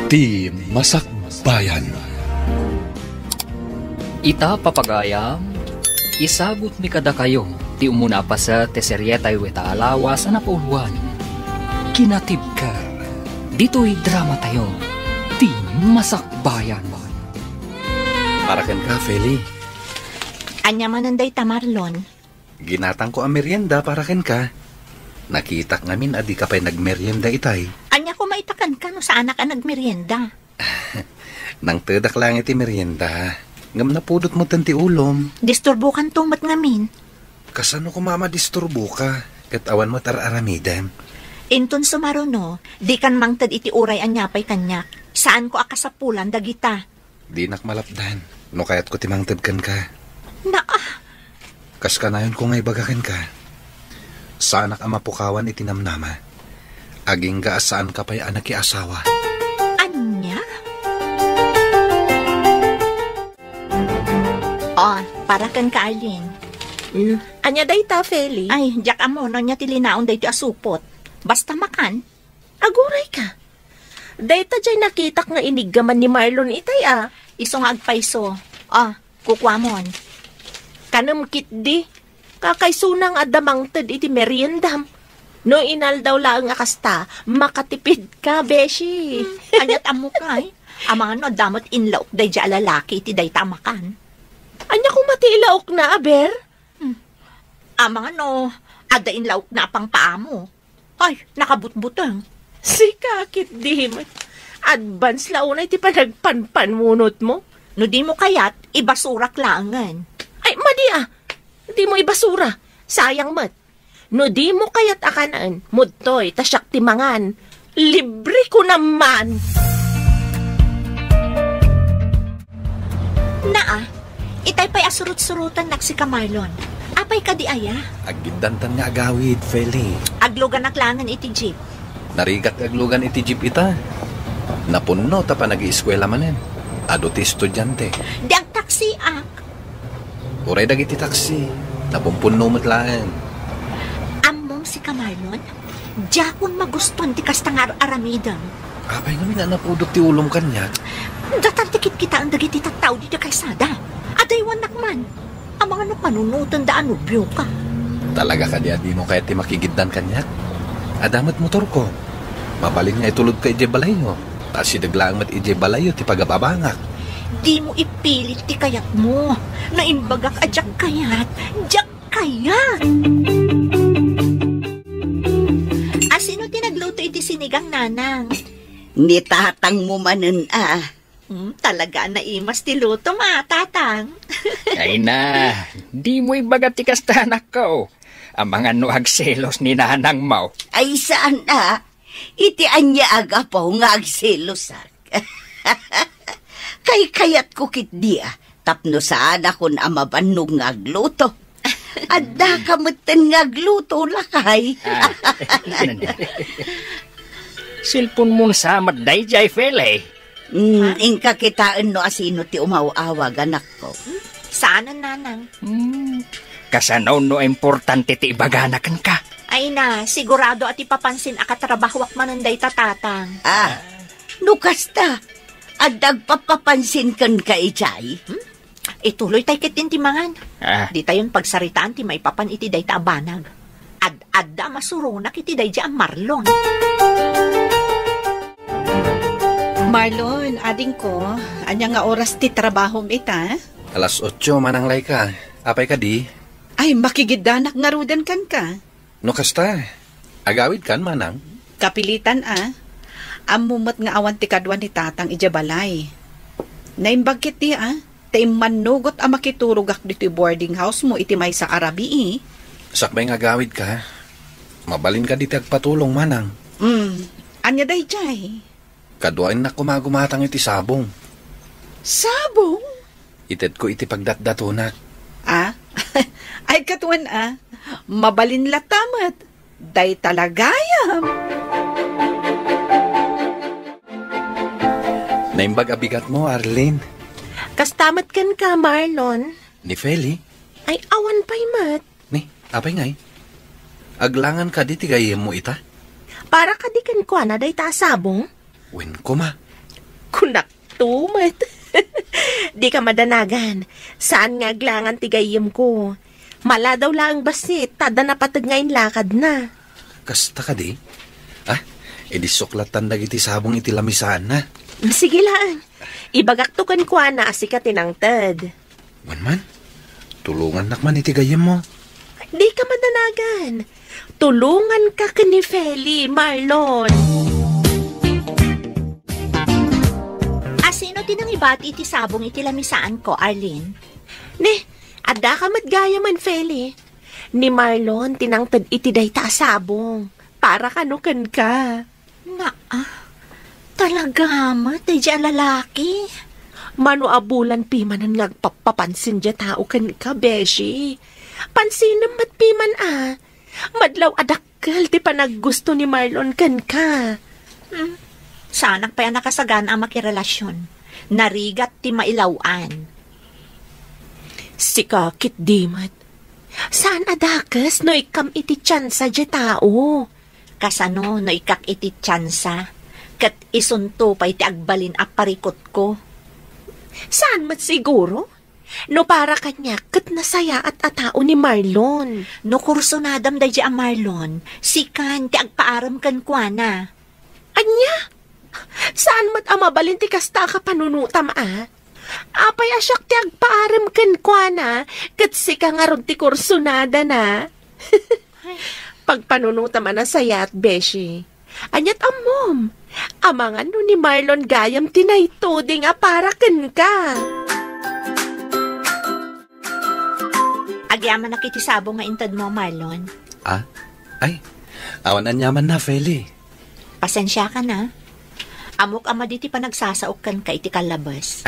Ti Masakbayan. Ita papagayam, isagot mi kada kayo, ti umuna pa sa teseryeta weta alawas na pauluan. Kinatib ka, dito'y drama tayo, ti Masakbayan. Parakan ka, Feli. Anya mananday ta, Marlon. Ginatang ko ang merienda, parakan ka. Nakita ngamin adi ka pa'y nagmerienda itay. Anya ko maitakan ka no sa anak ang nagmerienda. Nang tedak lang iti merienda. Ngam na pudot mo tanti ulom. Disturbo kan tumat ngamin. Kasano ko mama disturbo ka? Kat awan mo tararamidan. Inton sumaruno, di kan mangtad iti uray anyapay kanyak. Saan ko akasapulan dagita? Di nakmalapdan. No kayat ko timangtad kan ka. Kas ka na yun kung ay bagakan ka. Saanak ang mapukawan itinamnama. Aging gaasaan ka pa'y anak asawa. Anya? Oh, para kan ka, Arlene. Anya day ta, Feli? Ay, jak amo, no niya tilinaon day ti asupot. Basta makan. Aguray ka. Day ta dyan nakitak nga inigaman ni Marlon itay Isong agpaiso. Kukwamon. Kanamkit di. Kakaisunang adamangtad iti meriendam. No inal daw laang akasta, makatipid ka, beshi. Anyat amo kay. Amang no, damot inlaok day dya lalaki iti day tamakan. Anya kung matilaok na, aber? Amang no, ada inlaok na pang paamo. Ay, nakabutbutang. Si kakit di. Advance launay ti panagpanpanmunot mo. No di mo kayat, ibasurak langan. Ay, madi di mo ibasura. Sayang mat. No di mo kayat akanaan, mudtoy, tasyak timangan. Libre ko naman. Itay pa'y asurut-surutan nak si Marlon. Apay ka di aya? Agidantan nga agawid, Feli. Aglugan naklangan iti jeep. Narigat aglugan iti jeep ita. Napunno ta pa nag-iiskwela manen. Ado ti estudyante. Di ang taksi Uray dagiti taksi. Napumpunno matlaan. Among si Marlon, jakon maguston ti kastangar aramidang. Apay namin na napudot ti ulong kanya. Datantikit kita ang dagiti tattaw di da kaysada. Adaywan nakman. Ang mga napanunutan da anubyo ka. Talaga ka di mo kaya ti makigiddan kanya. Adamat motor ko. Mabalin nga itulod ka ije balayo. Tas si daglaang mat ije balayo ti pagababangak. Di mo ipilit ti kayat mo. Naimbagak adyak kayat. Jak kayat. Asino tinagluto iti sinigang nanang? Ni tatang mo manen Talaga na imas ti luto tatang. Ay na, di mo ibagat ti kastanak ko. Ang mga nuagselos ni nanang mo. Ay saan iti anya aga po nga agselosak. Kay kayat ko kit di tapno saan akon amabannog nga agluto. Adda kamutan nga agluto lakay. Silpon mo sa maday jay fele. Ingka kitaan no asino ti umawawag anak ko. Saan ang nanang? Kasanaw no importante ti ibaganakan ka. Ay na, sigurado at ipapansin akatrabahwak mananday tatatang. Nukasta, adag papapansin kan ka ijay? Ituloy tay kitin timangan. Di tayon pagsaritaan ti maipapan iti day taabanag. Adda masurunak iti day ang Marlon. Marlon, ading ko, anya nga oras ti trabahom ita? 8:00 mananglay ka. Apay ka di? Ay, makigidanak nga rudan kan ka. No kasta. Agawid kan manang? Kapilitan Amumot nga awan ti kadwan ni tatang ijabalay. Naimbagkit ti taimmanugot makiturugak dito boarding house mo iti may sa Arabi Sakbay nga agawid ka. Mabalin ka di tagpatulong manang. Anya day jay? Kaduain na kumagumatang iti sabong. Sabong? Ited ko iti pagdatdatunak. Ay katuan mabalin latamat. Day talagayam. Naimbag abigat mo, Arlene. Kastamat kan ka, Marlon. Ni Feli? Ay, awan pa'y mat. Ni, apay ngay. Aglangan ka di tigayem mo ita? Para ka di kan kwa na day ta sabong? Wen ko ma. Kunak tumat. Di ka madanagan. Saan nga glangan tigayim ko? Mala daw lang basit, tada na patag ngayon lakad na. Kasta ka di? Edi suklatan na iti sabong iti lamisan na. Sige lang. Ibagaktukan ko na si ka tinangtad. Man, tulungan nakman iti gayem mo. Di ka madanagan. Tulungan ka ni Feli, Marlon. Sino tinang ibati iti sabong iti lamisaan ko, Arlene? Ne, adda ka matgaya man, Feli. Ni Marlon, tinangtad iti day ta sabong. Para kanukan ka. Talaga mat, day di lalaki. Mano abulan pimanan ngagpapapansin di tao kan ka, Beshi. Pansin mat piman Madlaw adakkel ti panaggusto ni Marlon kan ka. Sanak pa yan nakasagan ang makirelasyon. Narigat ti mailawan. Sikakit dimat. Saan adakas no ikam iti tsansa di tao? Kasano no ikak iti tsansa? Kat isunto pa iti agbalin aparikot ko. Saan mat siguro? No para kanya kat nasaya at atao ni Marlon. No kurso nadam day di ang Marlon. Sikan ti agpaaram kan kuana. Anya? Saan mat amabalin ti kasta ka panunutam Apay asyak ti agpaaram kan kuana, kat sika nga ron ti kursunada na. Pagpanunutam na saya at Beshi. Anyat amom, amangan no ni Marlon gayam tinaytoding para kan ka. Agyaman na kiti sabong nga intad mo, Marlon. Ay, awan anyaman na, Feli. Pasensya ka na. Amok ama diti pa nagsasaokan ka iti kalabas.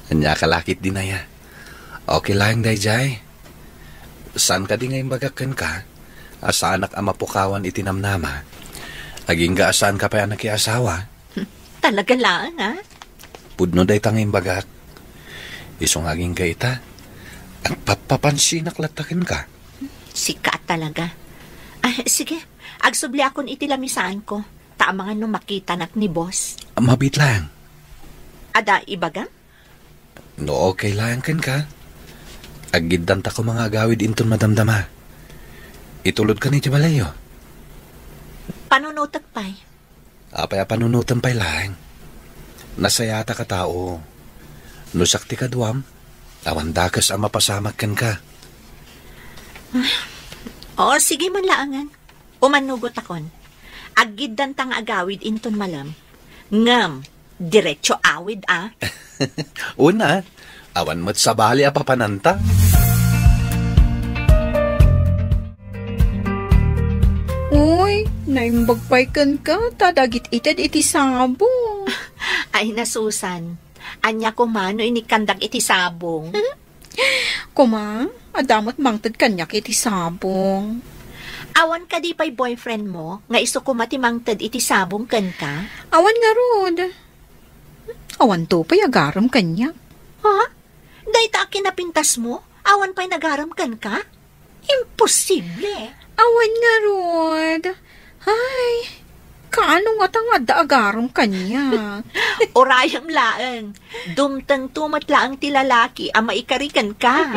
Anya kalakit din na ya. Okay lang, Dayjay. Saan ka di ngayon bagakan ka? Asa anak ama pukawan itinamnama. Aging ga asaan ka pa anak asawa? Talaga lang, Pudno day tanging bagak. Isong aging gaita. Ang papapansinak latakin ka. Sikat talaga. Sige, agsubli akon iti lamisaan ko. Taamangan nung makita nak ni boss. Mabit lang. Ada ibaga? No, okay lang kan ka. Agiddan ta ko mga agawid inton madamdama. Itulod ka ni Jabalayo. Panunutak pa'y? Apay panunutan pa'y lang. Nasayata ka tao. Nusakti ka duwam. Awan dakas ang mapasamak kan ka. Sige man laangan. Umanugot akon. Agiddan tang agawid inton malam. Ngam, diretso awid Una, awan mo't sabali apapananta. Uy, naimbagpaykan ka, tadagit itad iti sabong. Ay nasusan. Anya ko mano inikandak iti sabong. Kuma, adamot mangtad kanyak iti sabong. Awan ka di pa'y boyfriend mo, nga iso kumati mangtad iti sabong kan ka? Awan nga rod. Awan to pa'y agaram kanyak. Ha? Day ta kinapintas mo? Awan pa'y nagaram kan ka? Imposible. Awan nga rod. Ay, kaano nga tangad agaram kanya? Orayam laang. Dumtang tumat laang ti lalaki ang maikarikan ka.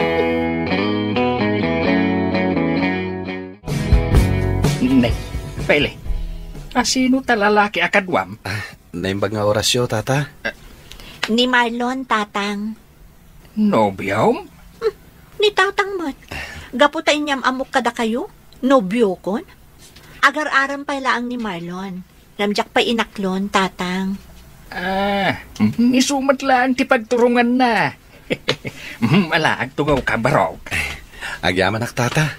Nay, Pele. Sino talalaki akadwam? Naimbag nga orasyo, tata. Ni Marlon, tatang. Nobyom? Ni tatang mat. Gaputay niyam amok kada kayo? Nobyo kon? Agar-aram pa laang ni Marlon. Namjak pa inaklon, tatang. Isumat lang ti pagturungan na. Malaag tungaw ka barog. Agyaman ak, tata.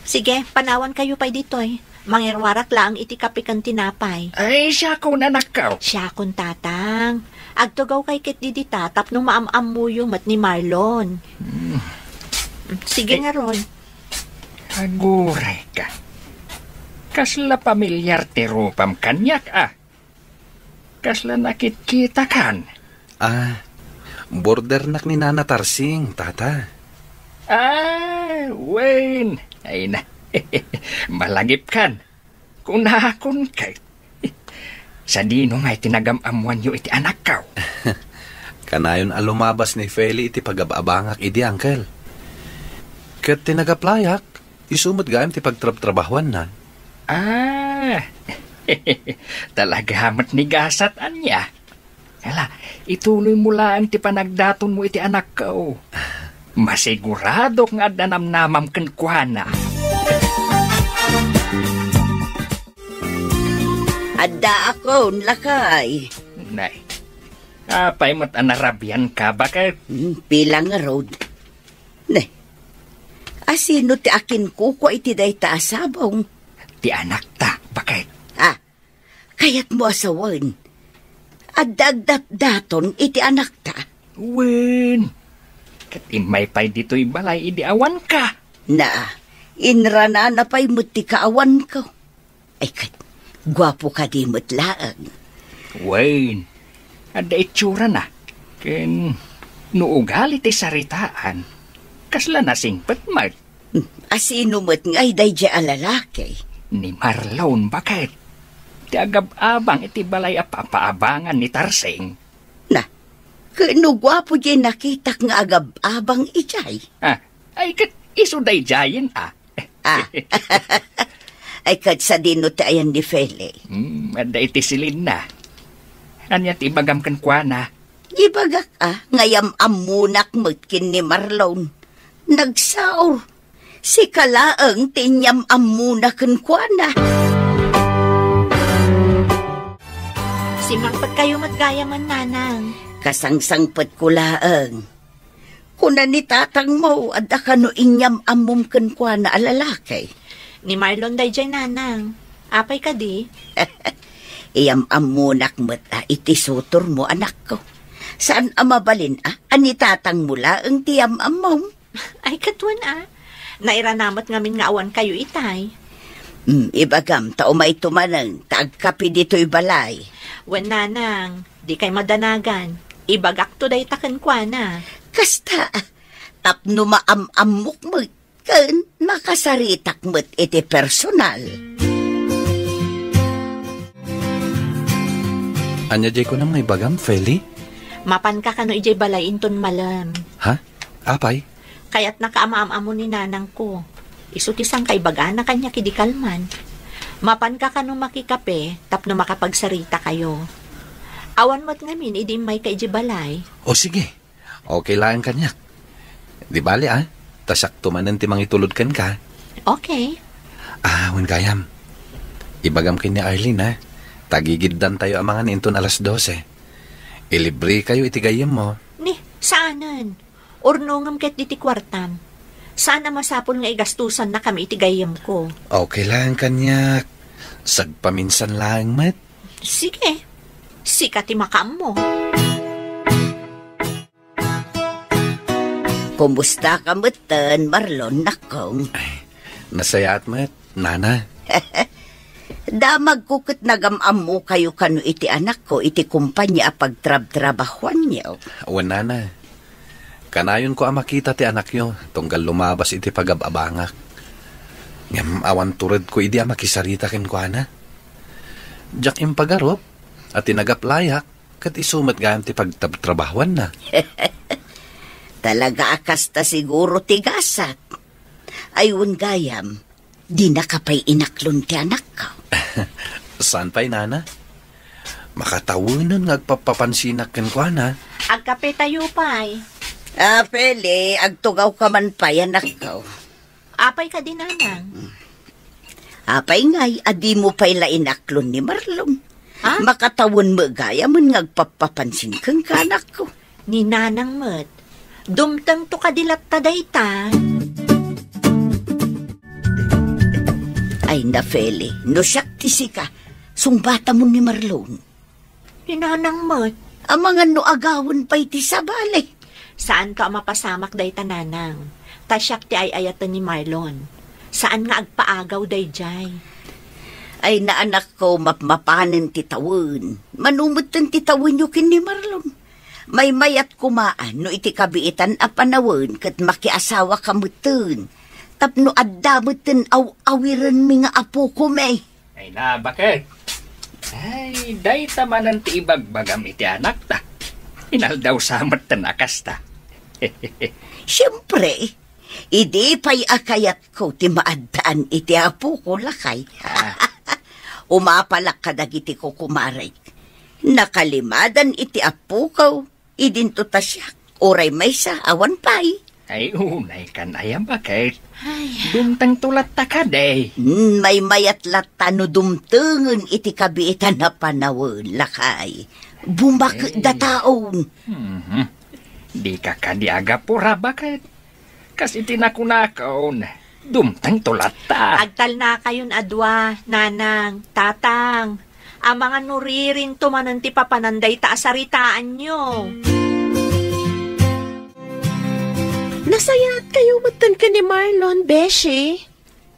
Sige, panawan kayo pa ditoy. Mangirwarak lang iti kapikan tinapay. Ay, siya ko na nakaw. Siya kun tatang. Agtugaw kay kit di tatap nung maam-amuyo mat ni Marlon. Sige nga ron. Aguray ka. Kasla pamilyar ti rupam kanyak Kasla nakit-kita kan. Border nak ni Nana Tarsing, tata. Wayne. Ay na. Malagip kan. Kung nakakon kay. Sa dino nga itinagamamuan yu iti anak ka. Kanayon alumabas ni Feli iti pagababangak idi, Uncle. Kat tinagaplayak, isumot gayam ti pagtrab-trabahuan na. Talaga hamat ni gasat anya. Kala, ituloy mo lang ti panagdaton mo iti anak ka. Masigurado nga danamnamam kenkwana. Adda ako, lakay. Nay, apay mo't anarabian ka, bakit? Pilang nga road. Ne, asino ti akin kuko iti day taasabaw? Ti anak ta, bakit? Kayat mo asawan. Adagdat-daton iti anak ta. Wen, kat imay pay dito'y balay, idi awan ka. Na, inrana na pa'y muti kaawan ko. Ay kat, gwapo ka di mutlaang. Wen, ada itsura na. Ken, nuugali ti saritaan. Kasla na singpet mat. Asino mo't nga'y day di alalaki. Ni Marlon, bakit? Ti agab-abang iti balay apapaabangan ni Tarsing. Na, kano gwapo di nakitak nga agab-abang ijay. Ay kat isuday jayin Ay kat sa dino ti ayan ni Feli. Ada iti silin na. Anya ti ibagam kan kwa na. Ibagak ngayam amunak mutkin ni Marlon. Nagsaor. Si kalaang tinyam amunak kan kwa na. Simangpag kayo matgayaman, Nanang. Kasangsangpet ko laang. Kuna ni tatang mo, adda ka no inyam amum kan kwa na alalaki. Ni Marlon day dyan, Nanang. Apay ka di? Iyam amunak mo't iti sutor mo, anak ko. Saan amabalin ani tatang mo laang tiyam amum? Ay, katwan Nairanamat ngamin nga awan kayo itay. Ibagam, tao may tumanang, taagkapi dito'y balay. Wen, Nanang, di kay madanagan. Ibagak to day taken kwa na. Kasta, tapno maamamok mo, kan makasaritak mo't iti personal. Anya jay ko na may bagam, Feli? Mapan ka kano ijay balay inton malam. Ha? Apay? Kaya't nakaamaam-amo ni Nanang ko. Isutisang kay baga na kanya kidikalman. Mapan ka kano makikape, tapno makapagsarita kayo. Awan mo't ngamin, idim may kay balay. O sige, okay lang kanyak. Di bali tasak tumanan ti mangitulod kan ka. Okay. Wan kayam. Ibagam kay ni Arlene tagigiddan tayo amangan inton alas 12. Ilibre kayo itigayam mo. Ni, saanan? Urnongam ket diti kwartam. Sana masapol nga igastusan na kami itigayam ko. Okay lang kanyak. Sagpaminsan lang, mat. Sige. Sikati makam mo. Kumusta ka mutan, Marlon, nakong? Nasaya at mat, Nana. Damag kukit nagamam mo kayo kano iti anak ko, iti kumpanya pagtrab-trabahuan niyo. Awan, Nana. Kanayon ko makita ti anak nyo, tunggal lumabas iti pagababangak. Ngam awan turad ko idi makisarita ken ko na. Diyak impagarop, at tinagaplayak, kat isumat gayam ti pagtrabahuan na. Talaga akasta siguro tigasat. Ayun gayam, di nakapay inaklon ti anak ko. Saan pa'y, Nana? Makatawanan ngagpapapansinak ken ko na. Agkape tayo pa'y. Pele, agtugaw ka man pa anak ko. Apay ka din, Nanang. Apay nga'y, adi mo pa'y lainaklon ni Marlon. Ha? Makatawon mo gaya mo ngagpapapansin kang kanak ko. Ni Nanang mat. Dumtang to kadilat taday ta. Ay na, Feli, no siyak tisi ka, sungbata mo ni Marlon. Ni Nanang mat. Ang mga no agawon pa'y ti sabali. Saan ka mapasamak day ta, Nanang? Tasyak ti ay ayatan ni Marlon. Saan nga agpaagaw day jay? Ay na anak ko, mapapanan ti tawon. Manumutan ti tawon yu kin ni Marlon. May mayat kumaan no iti kabiitan a panawon kat makiasawa kamutun. Tapno adda mutun aw-awiran mi nga apo ko may. Ay na, bakit? Ay, day tamanan ti ibagbagam iti anak ta. Inaldaw samat tanakas ta. Siyempre, idi pa'y akayat ko ti maadaan iti apo ko lakay. Umapalak kadagiti ko kumaray. Nakalimadan iti apo ko, idinto ta siya. Oray may sa awan pa'y. Ay, unay kan ayam bakit? Dumtang tulat ta ka, day. May mayat latano dumtungan iti kabiitan na panawon lakay. Bumak da taon. Di ka kaniaga pura bakit? Kasi tinakunakaon. Dumtang tulat ta. Agtal na kayon adwa, nanang, tatang. Ang mga nuririn tumanan ti papananday ta asaritaan nyo. Nasayat kayo matan ka ni Marlon, Beshi.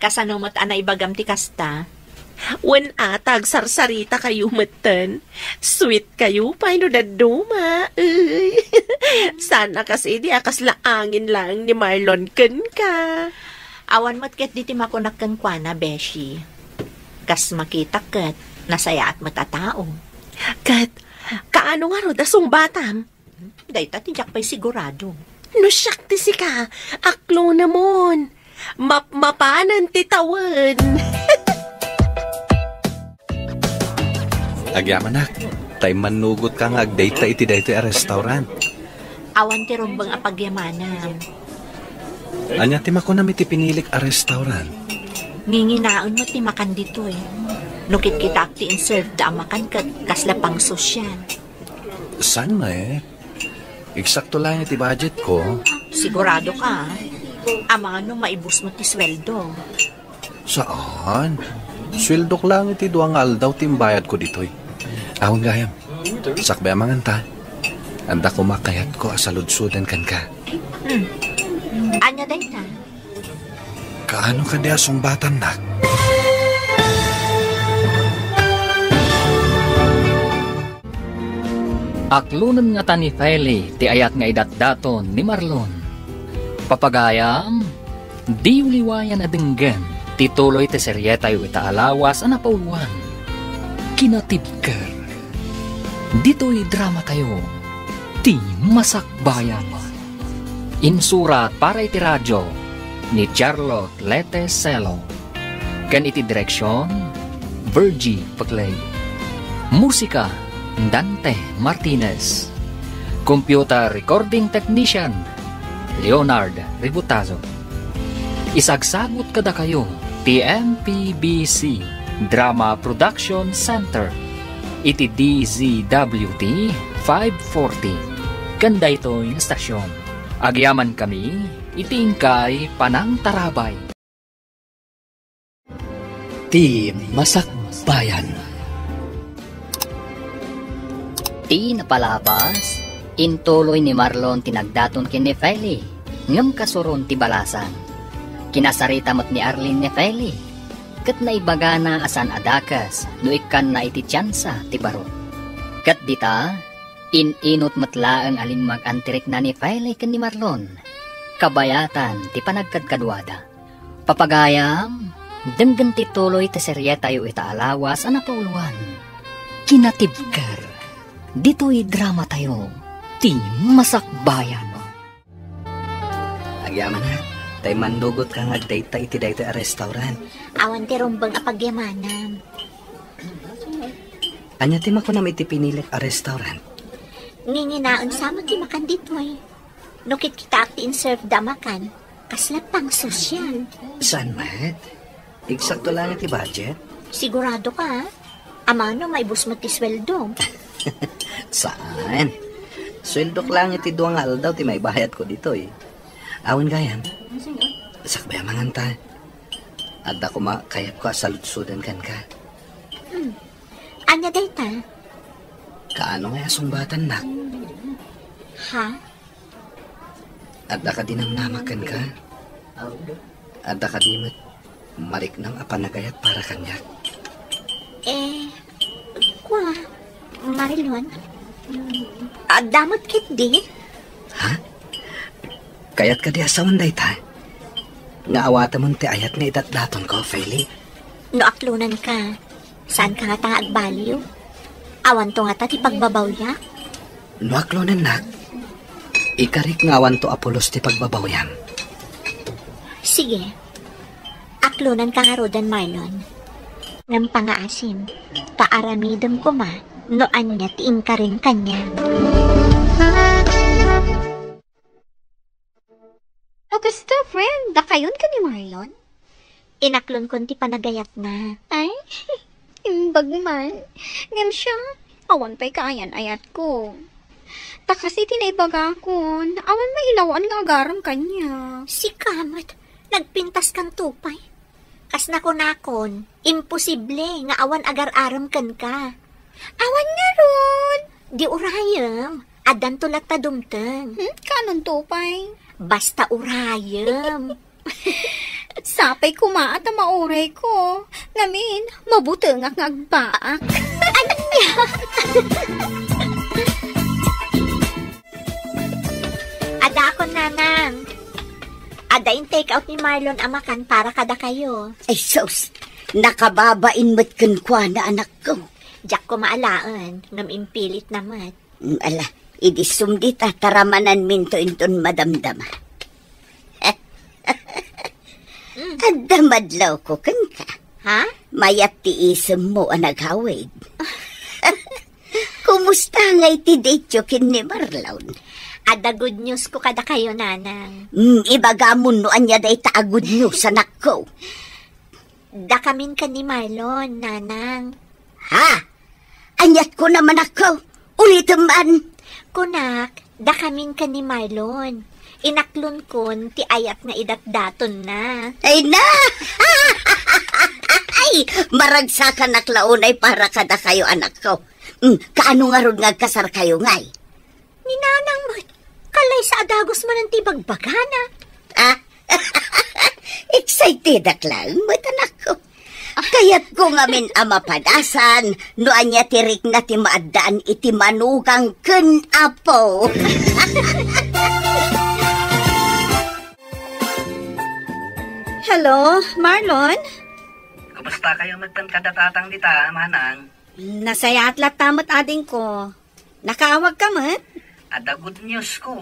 Kasanomot anay bagam ti kasta. Wen atag sarsarita kayo matan. Sweet kayo, paano daduma. Sana kasi di akas laangin lang ni Marlon ken ka. Awan matket di ti makunakkan kwa na, Beshi. Kas makita ket, nasaya at matatao. Kat, kaano nga ro dasong batam? Dayta tijak pa'y sigurado. No siyak ti si ka, aklo namon. Mapanan ti tawan. Agyamanak, tay manugot ka nga agdate ta iti dayto a restaurant. Awan ti rumbang apagyamanan. Anya ti makunam iti pinilik a restaurant. Nginginaon mo ti makan dito eh. Nukit kita ti in-serve da makan kat kasla pang sosyal. San na eh? Eksakto lang iti budget ko. Sigurado ka, amang ano maibus mo ti sweldo. Saan? Swildok lang iti duang aldaw timbayad ko ditoy. Awang gayam, sakbay amangan ta. Anda ko makayat ko asaludsudan kan ka. Anya day ta? Kaano ka di asong batan nak? Aklunan nga ta ni Feli, ti ayat nga idatdaton ni Marlon. Papagayam, di uliwayan adenggan, tituloy ti seryeta yu itaalawas ana pauluan. Kinatibker. Dito'y drama tayo, ti masakbayan. Insurat para iti radyo ni Charlotte Lete Celo. Kan iti direksyon, Virgie Paglay. Musika, Dante Martinez. Computer Recording Technician, Leonard Ributazo. Isagsagot kada kayo, TMPBC Drama Production Center. Iti DZWT 540. Kanda ito yung stasyon. Agyaman kami, itingkay Panang Tarabay. Ti Masakbayan. Ti napalabas, intuloy ni Marlon tinagdaton kin ni Feli, ngam kasuron ti balasan. Kinasarita mo't ni Arlene ni Feli, kat naibaga na asan adakas, no ikan na iti tsansa ti baro. Kat dita, inot matla ang alin mag-antirik na ni Feli ken ni Marlon, kabayatan ti panagkadkadwada. Papagayam, denggan ti tuloy ti seryeta yu itaalawas ana pauluan. Kinatibker. Dito'y drama tayo, ti masakbayan. Agyaman na, tay mandugot kang agdayta iti dayto a restaurant. Awan ti rumbang apagyamanan. Anya ti makunam iti pinilik a restaurant. Nginginaon sa mo ti makan dito eh. Nukit kita ti in-serve da makan, kasla pang sosyal. San mat? Eksakto lang iti budget. Sigurado ka, amano maibus mo ti sweldo. Saan? Swildok lang iti duang aldaw ti may bayad ko dito eh. Awan gayam, sakbay amangan ta. Adda ko makayap ko asalutsudan kan ka. Anya day ta? Kaano nga sumbatan nak? Ha? Adda ka dinamnamakan ka? Adda ka di mariknang apanagayat para kanya? Kwa, Marilon? Damot kit di? Ha? Kayat ka di asawan day ta? Nga awata mo ti ayat nga itatdaton ko, Feli. No aklunan ka, Saan ka nga tanga agbaliw? Awan to nga ta ti pagbabawya? Nuaklonan nak. Ikarik ngawan to Apolos ti pagbabawyan. Sige. Aklunan ka nga rodan, Marlon. Ngam pangaasim, paaramidam ko ma, noan niya tiing ka rin kanya. O gusto, friend, dakayon ka ni Marlon? Inaklon ko ti panagayat na. Ay, imbag man. Ngam siya, awan pa'y kaayan ayat ko. Ta kasi tinaibaga ko, awan mailawan nga agaram kanya. Si Kamat, nagpintas kang tupay. Kas nakon, imposible nga awan agar-aram kan ka. Awan nga ron. Di urayam, adan tulak ta dumteng. Kanon tupay? Basta urayam. Sapay kumaat ang mauray ko. Ngamin, mabuteng ang agbaak. Ada ako, nanang. Ada yung take-out ni Marlon amakan para kada kayo. Ay, sus, nakababain mo't kunkwa na anak ko. Diyak ko maalaan, ngam impilit naman. Ala, idisumdi ta taramanan minto inton madamdama. Adamadlaw ko kan ka. Ha? Mayat ti isem mo ang naghawid. Kumusta ngay ti date kin ni Marlon? Ada good news ko kada kayo, nanang. Ibagamon no anya day ta good news anak ko. Da kamin ka ni Marlon, nanang. Ha? Anyat ko naman ako. Ulitin man. Kunak, da kamin ka ni Marlon. Inaklon kon ti ayat nga idatdaton na. Ay na! Ay, maragsakan naklaunay para kada kayo anak ko. Kaano nga ron nga kasar kayo ngay? Ni nanang mo, kalay sa adagos man ang tibagbagana. Ah, excited aklang, mo't anak ko. Kaya't ko ngamin amapadasan, no anya tirik na ti maadaan iti manugang ken apo. Hello, Marlon? Kumusta kayo magtangkadatatang dita, manang? Nasaya at tamot ading ko. Nakaawag ka mat? Ada good news ko.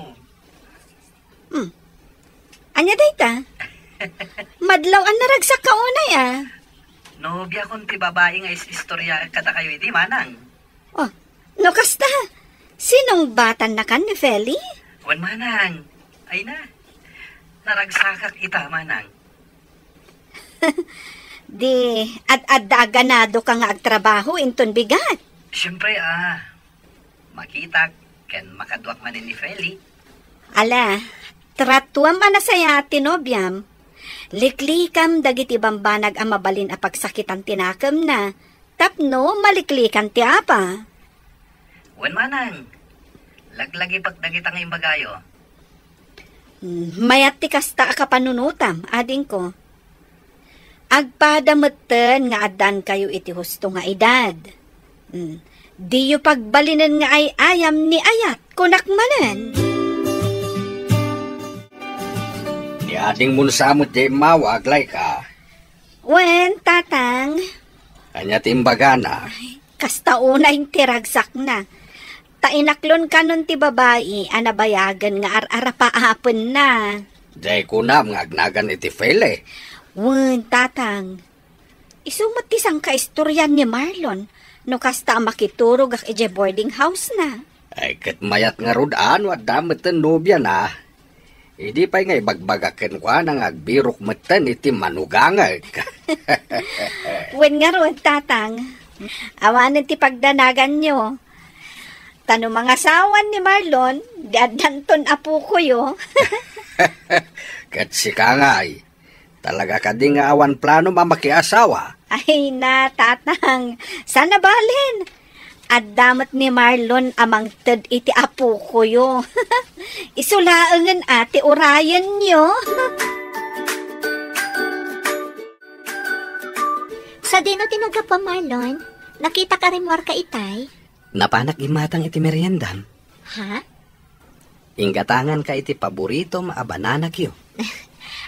Anya dayta? Madlaw ang naragsak ka unay Nobya kong ti babae nga istorya kada kayo iti, manang. Oh, no kasta? Sinong batan na kan ni Feli? Wan, manang. Ay na. Naragsakak ita, manang. Di, at ganado ka nga agtrabaho inton bigat. Siyempre, makita ken makadwak man ni Feli. Ala, tratuam anasaya tinobyam. Liklikam dagiti bambanag ang mabalin a pagsakitan tinakam na. Tapno, maliklikan ti apa. Wan, manang. Laglagi pagdagita ngayong bagayo. Mayat ti kasta ka panunutam, ading ko. Agpadameten nga adan kayo iti husto nga edad. Di yu pagbalinan nga ay ayam ni ayat, kunak manen. Ni ading munsamot di mawaglay ka. Wen, tatang. Kanya timbagana. Kasta una yung tiragsak na. Tainaklon ka nun ti babae, anabayagan nga ar-arapaapon na. Jay kunam nga agnagan iti Feli. Wen, tatang. Isumot ti sang kaistoryan ni Marlon, no kasta makiturog ak ije boarding house na. Ay kat mayat nga rudan, wadda meten nobya na. Idi pa'y nga ibagbagaken kwa nang agbirok meten iti manugangag. Wen nga ron, tatang. Awanan ti pagdanagan nyo. Tano mga sawan ni Marlon, dadanton apo ko yo. Kat si kangay, talaga ka di nga awan plano mamakiasawa. Ay na, tatang. Sana balin. At damat ni Marlon amang ted iti apo ko yo. Isulaangan ate urayan nyo. Sa dino tinuga pa, Marlon, nakita ka rin ka itay? Napanak imatang iti meriendan. Ha? Inggatangan ka iti paborito maabananak yo.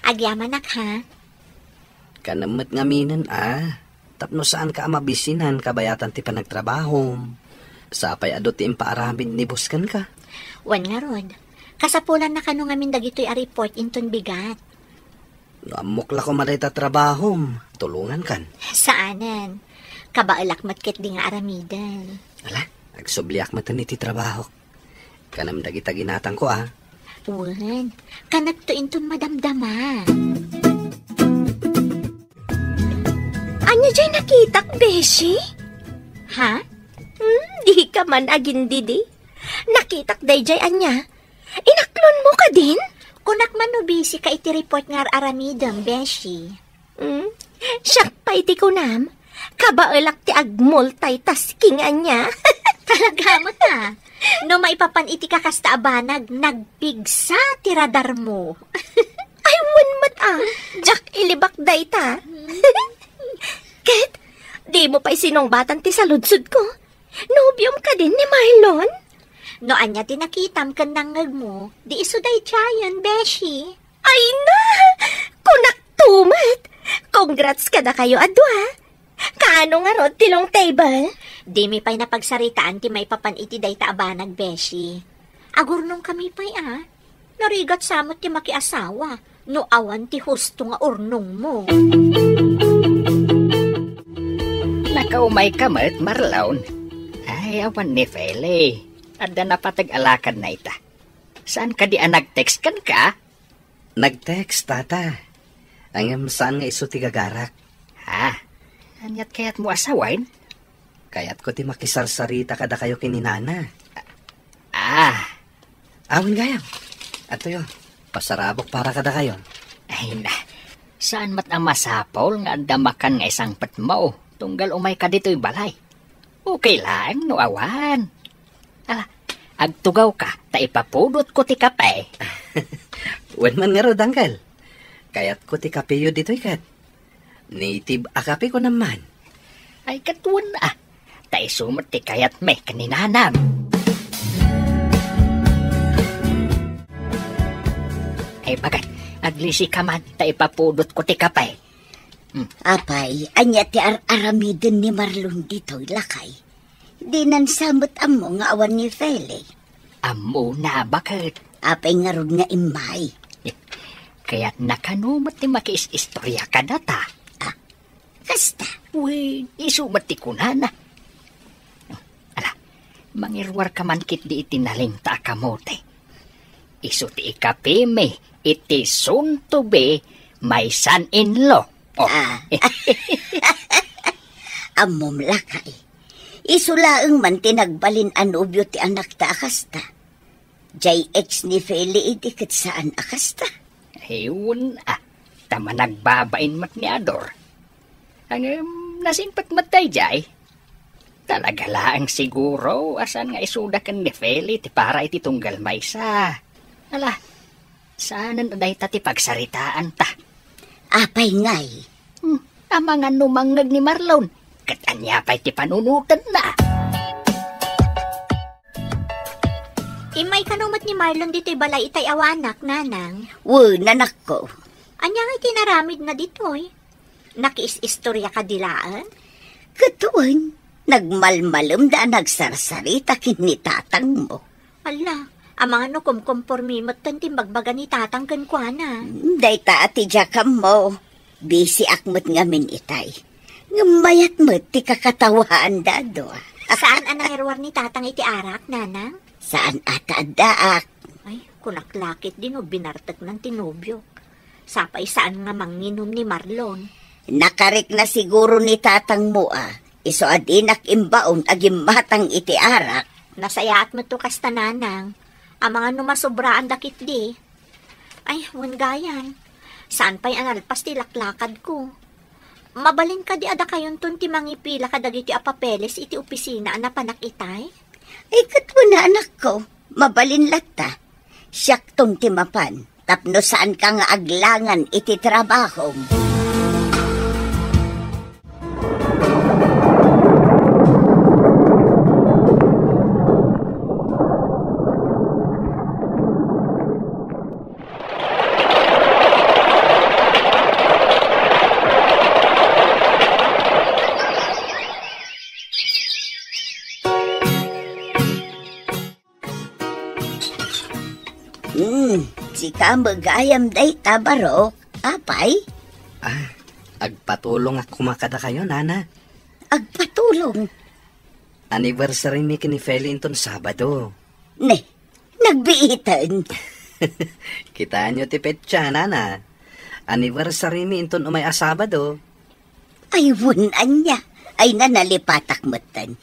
Agyamanak ha? Kanamat ngaminan Tapno saan ka mabisinan kabayatan ti panagtrabaho. Sapay ado ti impaarabin ni buskan ka. Wan nga rod. Kasapulan na kanu ngamin dagitoy a report inton bigat. Amukla ko marita trabaho. Tulungan kan. Saanan? Kabaalak matket di nga aramidan. Ala, agsubliak matan iti trabaho. Kanam dagita ginatang ko Wan, kanak to inton madamdama. Anya dyan nakitak, Beshi? Ha? Di ka man agin didi. Nakitak day jay anya. Inaklon mo ka din? Kunak man no busy ka iti report nga aramidam, Beshi. Siyak pa iti kunam. Kabaalak ti ag-multitasking anya. Talaga mo ta. No maipapan iti kakasta abanag, nagpigsa ti radar mo. Ay, mat Jack ilibak day ta. Ket, di mo pa'y sinongbatan ti saludsud ko. Nobyom ka din ni Marlon? No anya tinakitam kanangag mo, di iso day chayan, Beshi. Ay na! Kunak tumat! Congrats ka na kayo, adwa. Kaano nga rod tilong table? Di mi pa'y napagsaritaan ti may papan iti day ta abanag, Beshi. Agurnong kami pa'y narigat samot ti makiasawa, no awan ti husto nga urnong mo. Nakaumay ka mat, Marlon. Ay, awan ni Feli. Ada na patag-alakad na ita. Saan ka di nag-text kan ka? Nag-text, tata. Ang saan nga iso ti gagarak. Anyat kaya't mo asawain? Kaya't ko ti makisarsarita kada kayo kininana. Awin gayam. Ato yun, pasarabok para kada kayo. Ay na, saan mat ang masapol nga damakan nga isang patmaw? Tunggal umay ka dito'y balay. Okay lang, no awan. Ala, agtugaw ka, ta ipapudot ko ti kape. Wen man nga rod, Uncle. Kaya't ko ti kape yun dito'y kat. Native akape ko naman. Ay katuan na, ta isumot ti kayat me kaninanam. Ay bagat, aglisi ka man, ta ipapudot ko ti kape. Apay, anya ti aramiden ni Marlon dito'y lakay. Di nan samot amo nga awan ni Feli. Amo na, bakit? Apay nga rod nga imay. Kaya't nakanumot ni makis-istorya ka na ta. Kasta? Uy, isumat ti kunana. Ala, mangirwar ka man kit di itinaling ta kamote. Isu ti ikapime, iti soon to be my son-in-law. Amom lakay. Isulaang man tinagbalin anubyo ti anak ta akasta. Jay ex ni Feli iti kat saan akasta. Ewan tama nagbabain mat ni Ador. Ang nasimpat matay jay. Talaga lang siguro asan nga isudakan ni Feli ti para iti tunggal maysa. Ala, saanan aday ta ti pagsaritaan ta. Apay ngay. Amangan numangag ni Marlon. Katanya pa'y ti panunutan na. Imay kanumat ni Marlon dito'y balay itay awanak, nanang. Nanak ko. Anya nga'y tinaramid na dito'y. Nakis-istorya ka dilaan? Katuan, nagmalmalem da nagsarsarita kin ni tatang mo. Ala, amang ano kumkompormimot tan timbagbaga ni tatang kankwana. Day ta ati jakam mo. Busy akmat ngamin itay. Ngamayat mo ti kakatawaan dado. Saan anang erwar ni tatang iti arak, nanang? Saan ata daak? Ay, kunaklakit din o binartag ng tinubyo. Sapay saan nga manginom ni Marlon. Nakarik na siguro ni tatang mo Iso adinak imbaon agim matang iti arak. Nasayaat mo to kasta nanang. Ang mga numasobraan dakit di. Ay, wangayan. Saan pa'y analpas ti laklakad ko? Mabalin ka di ada kayon ti mangipila ka dagiti apapeles iti opisina na panakitay? Ay, katwa na anak ko. Mabalin lata. Siyak tong timapan. Tapno saan ka nga aglangan iti trabaho. Sika magayam day tabarok. Apay? Agpatulong ako makada kayo, nana. Agpatulong. Anniversary ni kini Feli inton Sabado. Ne, nagbiitan. Kitaan nyo ti petsa, nana. Anniversary mi inton umay a Sabado. Ay, wunan niya. Ay, nanalipatak matan.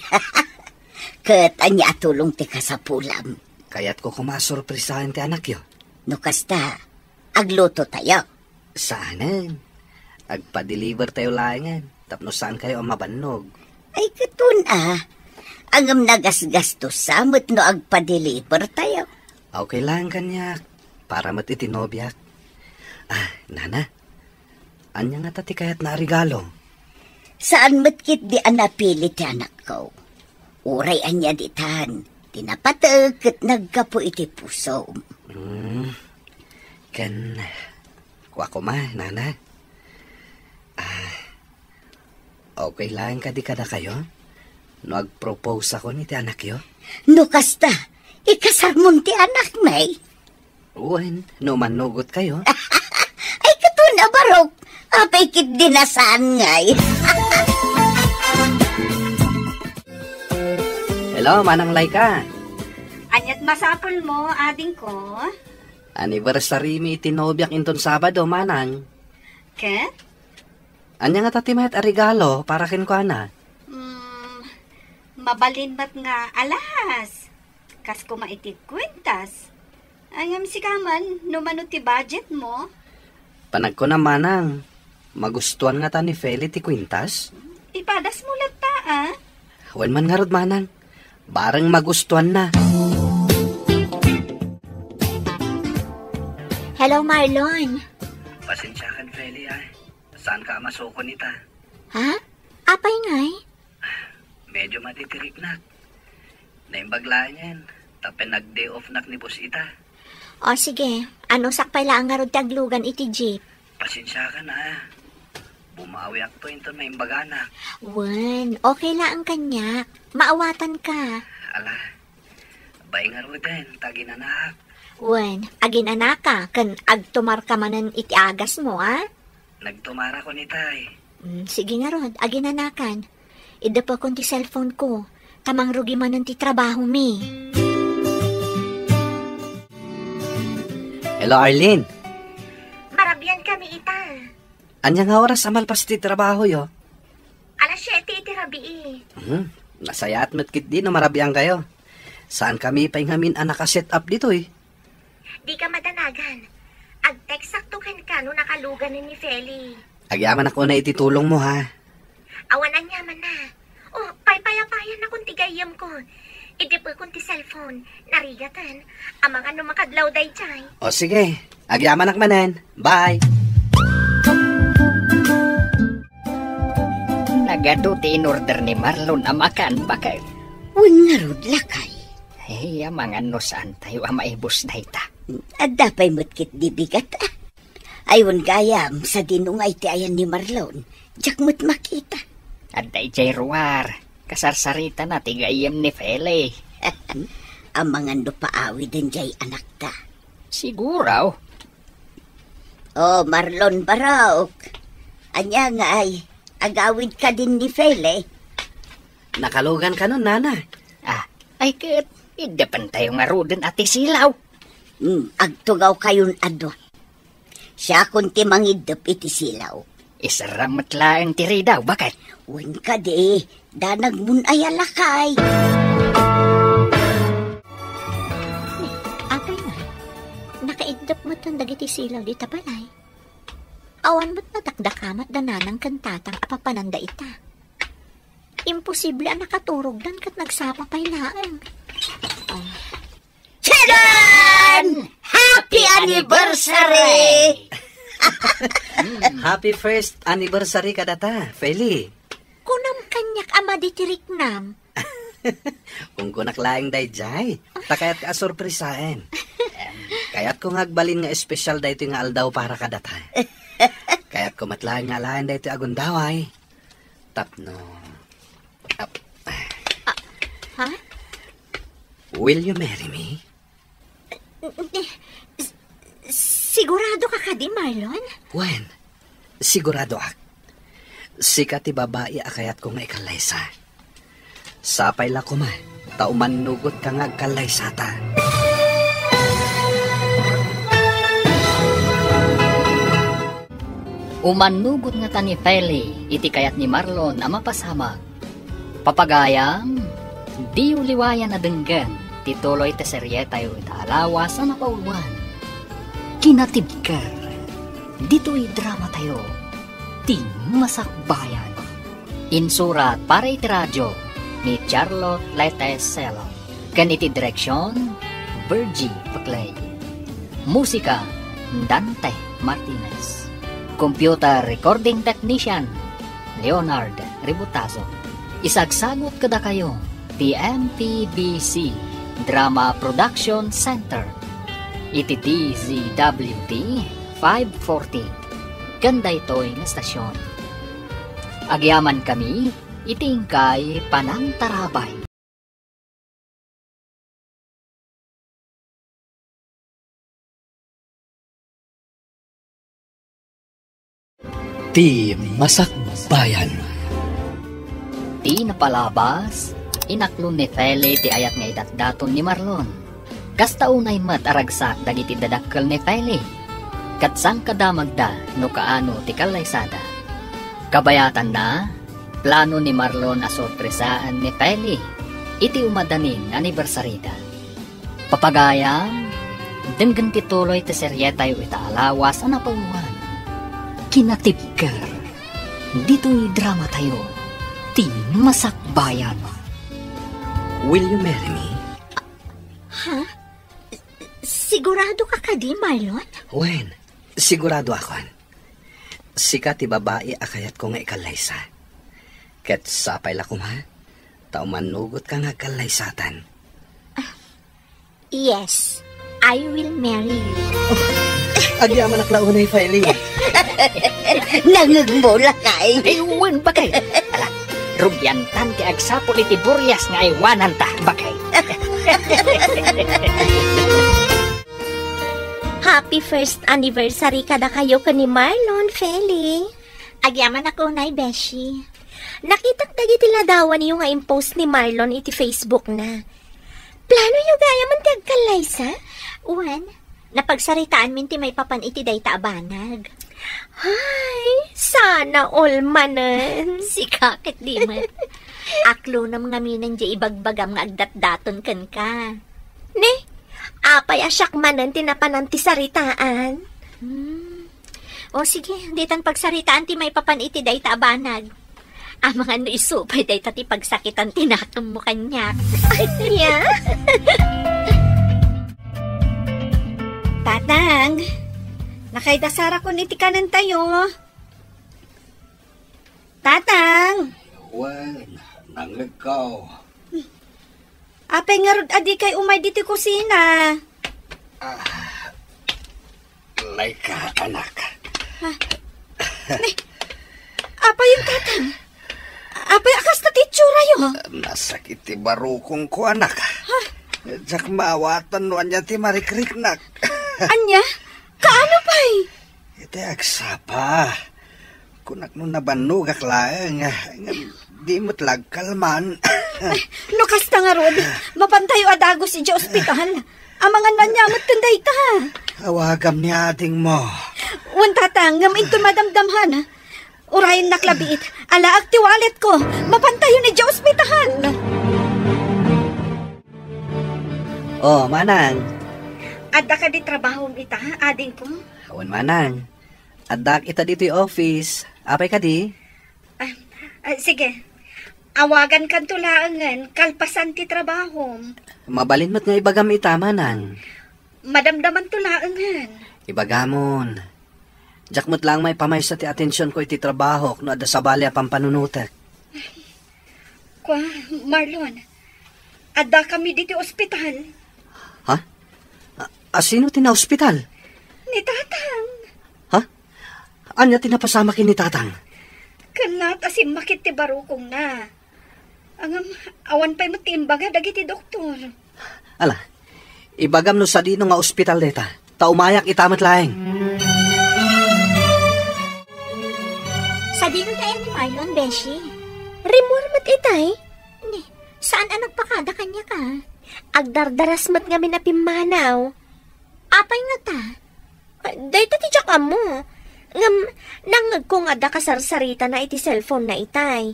Kat anya atulong ti kasapulam. Kaya't ko kumasurprisahan ti anak yo. No kasta, agluto tayo. Saanan? Agpa-deliver tayo layangan. Tapno saan kayo ang mabannog? Ay, katun Angam nagasgastos samot no agpa-deliver tayo. Okay lang kanyak. Para matitinobyak. Nana. Anya nga tati kayat na regalo? Saan matkit di anapili ti anak ko? Uray anya ditan. Tinapatag at nagkapo iti puso. Kuha ko ma, nana. Okay lang ka di kada kayo? No ag-propose ako ni ti anak yo? No kasta, ikasar mo ti anak may. Uwan, no manugot kayo? Ay katun barok. Apay kit dinasaan ngay. Hello, Manang Laika. Anyat masapol mo, ading ko? Anniversary mi itinobyak inton Sabado, Manang. Ket? Anya nga tati mayat a regalo para kin ko ana? Mabalin mat nga alas. Kas ko maitit kwintas. Ayam si kaman, numano ti budget mo? Panag ko na, Manang. Magustuhan nga ta ni Feli ti kwintas? Ipadas mo lata, Wen man nga rod, Manang. Barang magustuhan na. Hello, Marlon. Pasensya kan, Feli, Saan ka masoko nita? Ha? Apay ngay? Medyo matitirik na. Naimbaglaan yan. Tapos nag-day off nak ni boss ita. O sige, ano sakpay lang nga rod taglugan iti jeep? Pasensya ka na. Bumawi ako ito may imbagana. Wen, okay lang ang kanyak. Maawatan ka. Ala, bay nga ro din, tagin anak. Wen, agin anak ka, kan agtumar ka manan iti agas mo, Nagtumara ko ni tay. Sige nga rod, agin anakan. Ida pa kon ti cellphone ko. Tamang rugi manan ti trabaho mi. Hello, Arlene. Marabyan kami ita. Anya nga oras amal pas ti trabaho yo? Alas 7 iti rabii. Nasaya at matkit din no marabiyang kayo. Saan kami paingamin anak set up dito Di ka madanagan. Ag-text saktukan ka no nakalugan ni Feli. Agyaman ako na ititulong mo ha. Awanan yaman na. Oh, paypayapayan na kung tigayam ko. Idi po kung ti cellphone. Narigatan. Amang ano makadlaw day chay. O sige, agyaman akmanan. Bye! Nagado ti in-order ni Marlon amakan bakal. Ungarod lakay. Hey, mga no saan tayo maibos na ita. At dapay matkit di bigat Ayon gayam sa dinungay ti ayan ni Marlon. Diyak mo't makita. At day jay ruwar. Kasarsarita na tigayam ni Feli. Ang mga no paawi din jay anak ta. Siguraw. Oh, Marlon Barok. Anya nga ay, agawid ka din ni Feli. Nakalugan ka nun, nana. Ay ket, idepan tayo nga roden ati silaw. Agtugaw kayon adwa. Siya kunti mangidop iti silaw. Isaramat lang tiri daw, bakit? Wen ka di, danag mun ay alakay. Apay nga. Nakaidap mo tandag iti silaw di tapalay. Awan mo't natakdakamat dananang kantatang apapananda ita. Imposible ang nakaturog dan kat nagsama pa'y laang. Tadaan! Happy anniversary! Happy first anniversary ka data, Feli. Kunam kanyak ama ditirik nam. Kung kunaklaing day jay, takayat ka surprisain. Kaya't ko ngagbalin nga espesyal day ito nga aldaw para ka data. Kaya't kumatlaing nga lahan day ito agundaway. Tapno. Ha? Will you marry me? Sigurado ka di, Marlon? Wen, sigurado ak. Sika ti babae akayat ko nga ikalaysa. Sapay la ko ma, tauman nugot ka nga kalaysata. Umanugot nga ta ni Feli, iti kayat ni Marlon ang mapasamag. Papagayam, di uliwayan na denggan, tituloy ta seryeta yu alawas na napauluan. Kinatibker, dito'y drama tayo, ti masakbayan. Insurat para iti radyo ni Charlotte Leteselo. Kan iti direksyon, Virgie Paclay. Musika, Dante Martinez. Computer recording technician, Leonard Ributazo. Isagsagot kada kayo, ti MPBC Drama Production Center. Iti DZWT 540. Ganda ito'y na stasyon. Agyaman kami, itingkay panangtarabay. Ti masakbayan. Ti napalabas, inaklon ni Feli ti ayat nga idatdaton ni Marlon. Kasta unay mat aragsak dagiti dadakkel ni Feli. Katsang kadamagda no kaano ti kalaysada. Kabayatan na, plano ni Marlon a sorpresaan ni Feli. Iti umadanin anibersarida. Papagayam, denggan tituloy ti seryeta yu itaalawas a napauluan. Kinatibker, dito'y drama tayo, ti masakbayan. Will you marry me? Ha? Sigurado ka di, Marlon? Wen, sigurado ako. Sika ti babae akayat ko nga ikalaysa. Ket sapay la ko ma, taumanugot ka nga kalaysatan. Yes, I will marry you. Agyaman ak launay, Feli. Nangagmula kay. Ewan bakay. Ala, rugyantan ti agsapol iti buryas nga iwanan ta, bakay. Happy first anniversary kada kayo ka ni Marlon, Feli. Agyaman ako na, Beshi. Nakitak dagiti ladawan niyo nga impost ni Marlon iti Facebook na. Plano niyo gaya man ti agkalaysa? Uwan, napagsaritaan min ti may papan iti dayta abanag. Ay, sana all manen. Si kakit di man. Aklo nam nga minan di ibagbagam nga agdat-daton kan ka. Ne, apay asyak manen tinapanan ti saritaan. O sige, ditan pagsaritaan ti may papan iti dayta abanag. Ang mga no isupay dayta ti pagsakitan tinakam mo kanya. Yeah. Tatang, nakaidasara ko niti kanan tayo. Tatang! Wen, nanglikaw. Apay nga rod adi kay umay diti kusina. Laika, anak. Apay yung tatang? Apay akas na titsura yun. Nasakit ti barukong ko, anak. Jak maawatan no anya ti marikriknak. Anya? Kaano pa'y? Iti agsapa. Kunak no nabanugak lang. Di mo't lagkalman. No kasta nga rod, mapantayo adagos iti ospital. Ang mga nanyamot kanday ta. Awagam ni ating mo. Wan tatang, ngam ito madamdamhan. Urayin naklabiit, ala ak ti wallet ko, mapantayo ni iti ospital. Oh, manang. Adda ka di trabaho ita, ading ko? Awan manang. Adak ita dito yung office. Apay ka di? Sige, awagan kan tulaangan, kalpasan ti trabaho. Mabalin mo't nga ibagam ita, manang. Madamdaman tulaangan. Ibagamon. Jak mo't lang may pamaysa ti atensyon ko iti trabaho no adda sa bali a pampanunutek. Kwa, Marlon, adda kami dito ospital. Ha? Sino tina-ospital? Ni tatang. Ha? Anya tinapasama kin ni tatang? Kanat asim makit ti barukong na. Angam, awan pa'y matimbaga dagiti doktor. Ala, ibagam no sa dino nga ospital deta. Taumayak itamat laeng. Sa dino tayo ni Marlon, Beshi. Rimor mat itay? Ni, saan ang nagpakada kanya ka? Agdardaras mat nga minapimanaw. Apay nga ta? Dahito ti jak mo. Nangag ko nga da kasarsarita na iti cellphone na itay.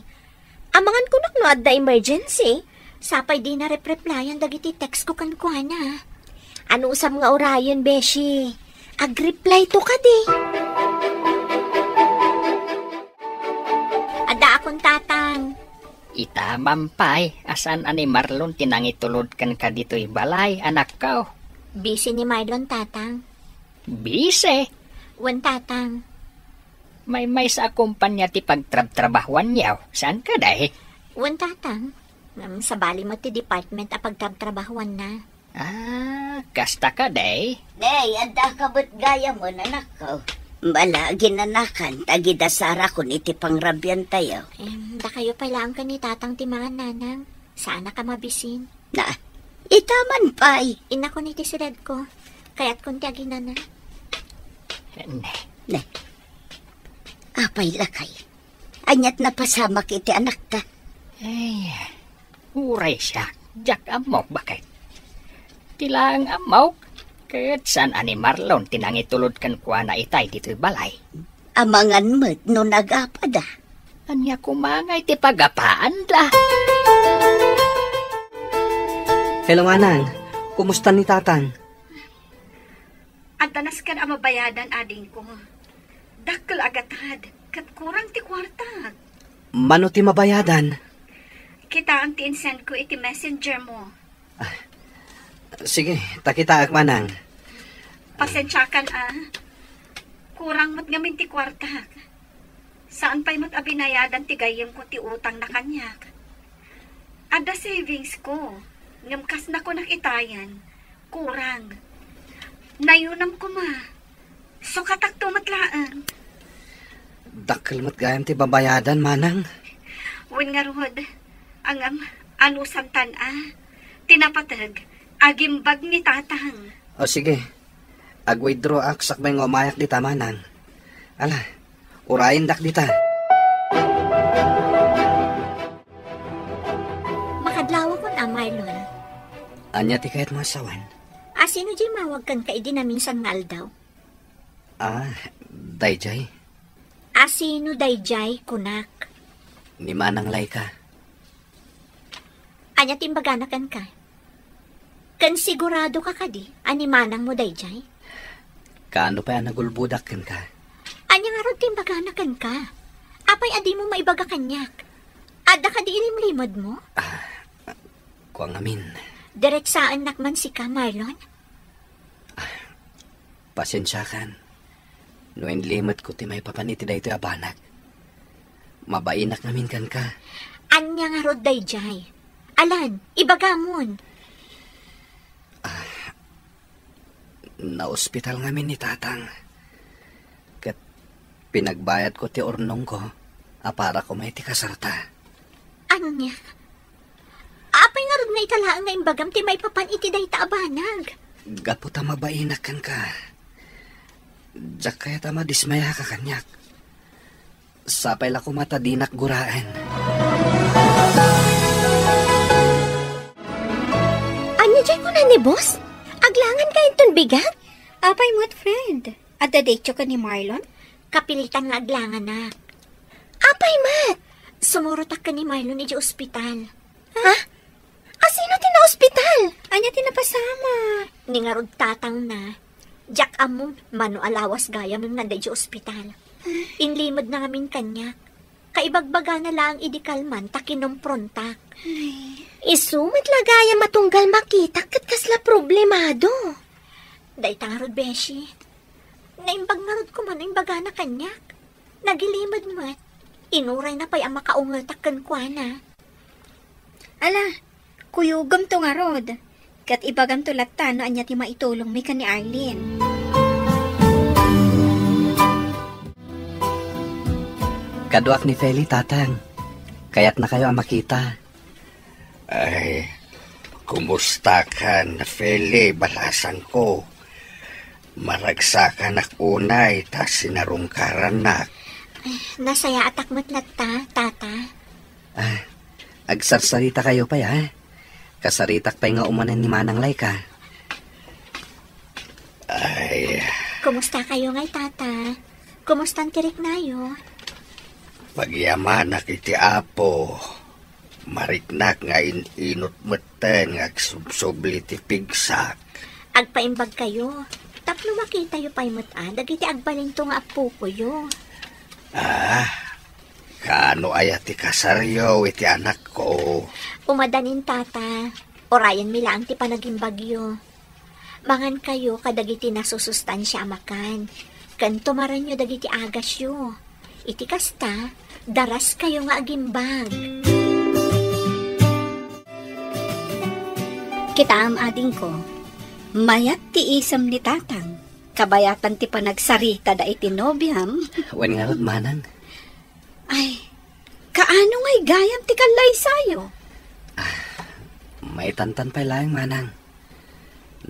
Amangan ko no adda emergency. Sapay di na replyan dagiti text ko kan kuana. Ano usam nga orayon, Beshi? Ag-reply to ka di. Ada akong tatang. Itamampay, asan ani Marlon tinangitulod kan ka dito'y balay, anak ko. Busy ni Marlon, tatang. Busy? Wan, tatang. May sa kumpanya ti pagtrab-trabahuan niyaw. Saan ka dahi? Wan, tatang. Sa bali mo ti department a pagtrab-trabahuan na. Kasta ka dahi? Day, anda ka ba't gaya mo, anak ko? Bala, ginanakan, tagidasara kun iti pangrabyan tayo. Da kayo pailaan ka ni tatang ti mga nanang. Sana ka mabisin. Na, itaman pa'y. Ina ko ni ti silad ko. Kaya't kung ti aginana. Ne. Apay lakay. Anyat na pasamak iti anak ta. Ay, uray siya. Jak amok bakit? Tilang amok. Ket saan ani Marlon tinangitulod kan kuha na itay dito'y balay. Amangan mo't no nag-apada. Anya kumangay ti pagapaan da. Hello, Manang. Kumusta ni tatang? Antanas kan ang mabayadan ading ko. Dakkel agatad, kat kurang ti kwarta. Mano ti mabayadan? Kita ang tinsend ko iti messenger mo. Sige, takita ak Manang. Pasensyakan kurang mat ngamin ti kwarta. Saan pa'y mat abinayadan ti gayem ko ti utang na kanyak. Ada savings ko. Ngamkas na ko nakitayan. Kurang. Nayunam ko ma. So katak tumatlaan. Dakkel mat gayam ti babayadan, Manang. Win nga ruhod. Ang anusan tinapatag. Agimbag ni tatang. O sige. Ag-withdraw ak sakbay nga umayak di Manang. Ala, urayin dak dita. Makadlawa ko na, Marlon. Anya ti kahit masawan? Sino di mawag kan ka na minsan ngal daw? Dayjay. Sino dayjay, kunak? Ni Manang Laika. Anya timbaganakan ka? Kan sigurado ka di? Ani manang mo dayjay? Kaano pa yan nagulbudak kan ka? Anya nga ron timbaganakan ka? Apay adi mo maibaga kanyak? Ada ka di ilimlimod mo? Kuang amin. Diretsaan nakman si ka, Marlon? Pasensyakan. No inlimot ko ti may papaniti da ito abanak. Mabainak namin kan ka. Anya nga ron dayjay? Alan, ibagamon. Na-ospital ngamin ni tatang. Kat pinagbayad ko ti ornong ko, para ko may ti kasarta. Anya? Apay nga ron nga italaan nga imbagam ti may papan iti day taabanag. Gapo ta mabainakan ka. Diyak kaya ta madismaya ka kanyak. Sapay la ko matadinak guraan. Anya dyan ko na ni boss? Aglangan ka itong bigat? Apay mo't friend. At dadetyo ka ni Marlon? Kapilitan nga aglangan na. Apay mat? Sumurutak ka ni Marlon iti ospital. Ha? Sino tina-ospital? Anya tinapasama. Ningarod tatang na. Jak amon, mano alawas gaya mong nanday di ospital. Inlimod na ngamin kanyak. Kaibagbaga na lang idikalman takinumprontak. Isumat lagaya matunggal makita kat kasla problemado. Day tangarod, Beshi. Naimbag narod ko man imbaga na kanyak. Nagilimod mat. Inuray na pa'y ang makaungatak kwa na. Ala, kuyugam to nga rod. Kat ibagam to latan no anya ti maitulong mi ka ni Arlene. Kaduak ni Feli, tatang. Kaya't na kayo ang makita. Ay, kumusta ka na, Feli, balasan ko? Maragsakan ak unay, ta sinarungkaran nak. Nasaya atak matlat ta, tata. Agsarsarita kayo pa ya. Kasaritak pa nga umanan ni Manang Laika. Ay, Kumusta kayo ngay, tata? Kumusta ang tirik nayo? pagyaman nak iti apo. Mariknak nga inot meten nga agsubsubli ti pigsak. Agpaimbag kayo. Tapno makita yu pa'y mutaan, dagiti agbalin to nga apo ko yu. Kaano ay ti kasaryo iti anak ko. Umadanin, tata. Orayan mila ang ti panagimbag yu. Mangan kayo kadagiti nasusustansya amakan. Kanto maran yu dagiti agas yu. Iti kasta, daras kayo nga agimbag. Kita am ading ko, mayat ti isam ni tatang. Kabayatan ti panagsarita da iti nobyam. Wan nga Manang. Ay, kaano nga'y gayam ti kalay sayo? May tantan pa lang, Manang.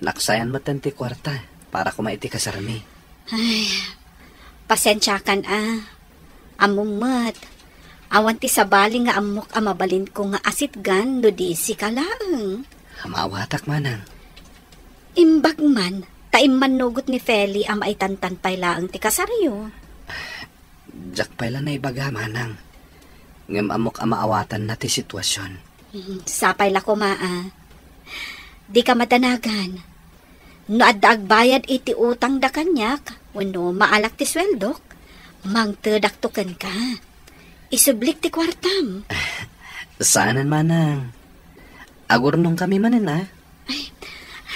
Naksayan mo ti kwarta para kumaiti kasarami. Ay, pasensyakan Amumat. Awan ti sabali nga amok amabalin ko nga asitgan do di si kalaeng. Hamawatak, Manang. Imbag man, taimman nugot ni Feli ang maitantan pay laeng ti kasaryo. Jak pala na ibaga, Manang. Ngem amok amaawatan na ti sitwasyon. Sapay la ko Di ka matanagan. No adda agbayad iti utang da kanyak, wano maalak ti sweldok, mangtedaktuken ka. Isublik ti kwartam. Saanan, Manang? Agurnong kami manin,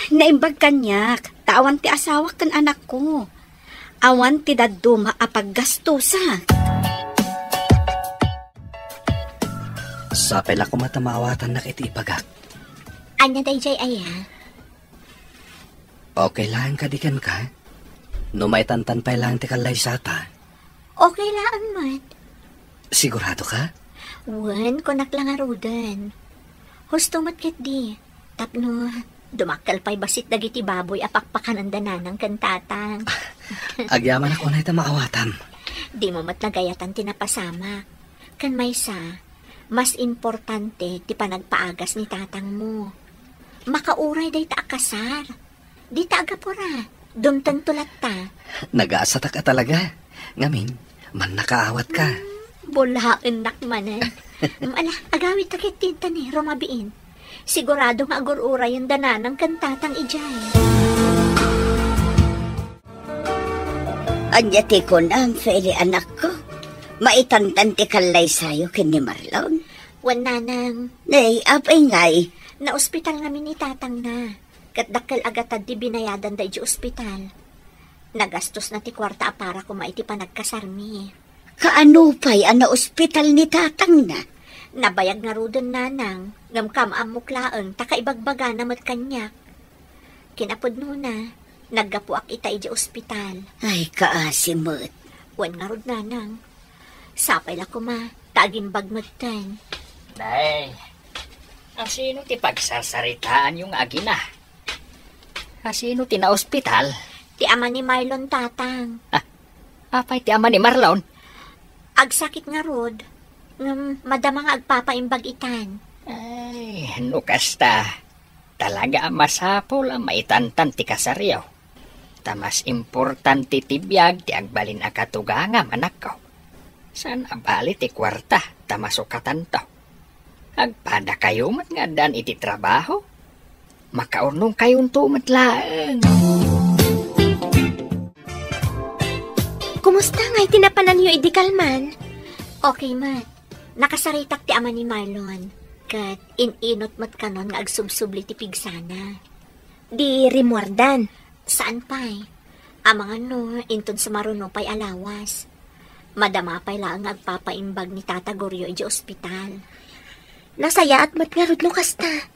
Naimbag kanyak, tawan ti asawak kan anak ko. Awan ti daddo maapaggastusa. Sa pela ko matamawatan na iti ipagak. Anya dayjay aya? Okay lang kadikan ka? No may tantan pa lang ti kalay sata. Okay lang, mat. Sigurado ka? Wan, kunak lang arudan. Husto mat ket di. Tapno, dumakal pa'y basit dagiti baboy apakpakan ang dananang kantatang. Agyaman ako na ito maawatan. Di mo matlagayatan tinapasama. Kan may sa, mas importante ti panagpaagas ni tatang mo. Makauray day ta akasar. Di ta agapura. Dumtang tulat ta. Nag-aasata ka talaga. Ngamin, man nakaawat ka. Bulaen nakmanan. Ala, agawit takit tinta ni Romabiin. Sigurado nga agururay yung dananang kantatang ijay. Anyati ko na ang Feli anak ko. Maitantan ti kalay sayo kin ni Marlon. Wan nanang, Nay, apay ngay. na ospital namin ni tatang na. Katdakkel agatad di binayadan da iji ospital. Nagastos na ti kwarta para kumaiti panagkasarmi. Kaano pa'y ana ospital ni tatang na? Nabayag nga rudon nanang, ngamkam amuklaan, takaibagbaga na mat kanyak. Kinapod nuna, naggapuak ita iji ospital. Ay, kaasimot. Wan nga rud nanang. Sapay la kuma, tagimbag magtan. Nay, ang sino ti pagsasaritaan yung agina? Ang sino ti na ospital? Ti ama ni Marlon tatang. Apay ti ama ni Marlon? Agsakit nga rod. Madama nga agpapaimbag itan. Ay, no kasta. Talaga masapol ang maitantan ti kasaryaw. Tamas importante ti biyag ti agbalin akatugangam anak ko. San abali ti kwarta tamasukatan to. Agpada kayo mat nga dan iti trabaho. Makaurnong kayong tumatlaan. Kumusta nga'y tinapanan yu idikalman? Okay, mat. Nakasaritak ti ama ni Marlon. Kat ininot mat kanon nga agsubsubli ti pigsana. Di rimwardan. Saan pa'y? Amang ano, inton sa maruno pa'y alawas. Madama pa'y lang agpapaimbag ni Tata Goryo iji ospital. Nasaya at matngarod lo kasta.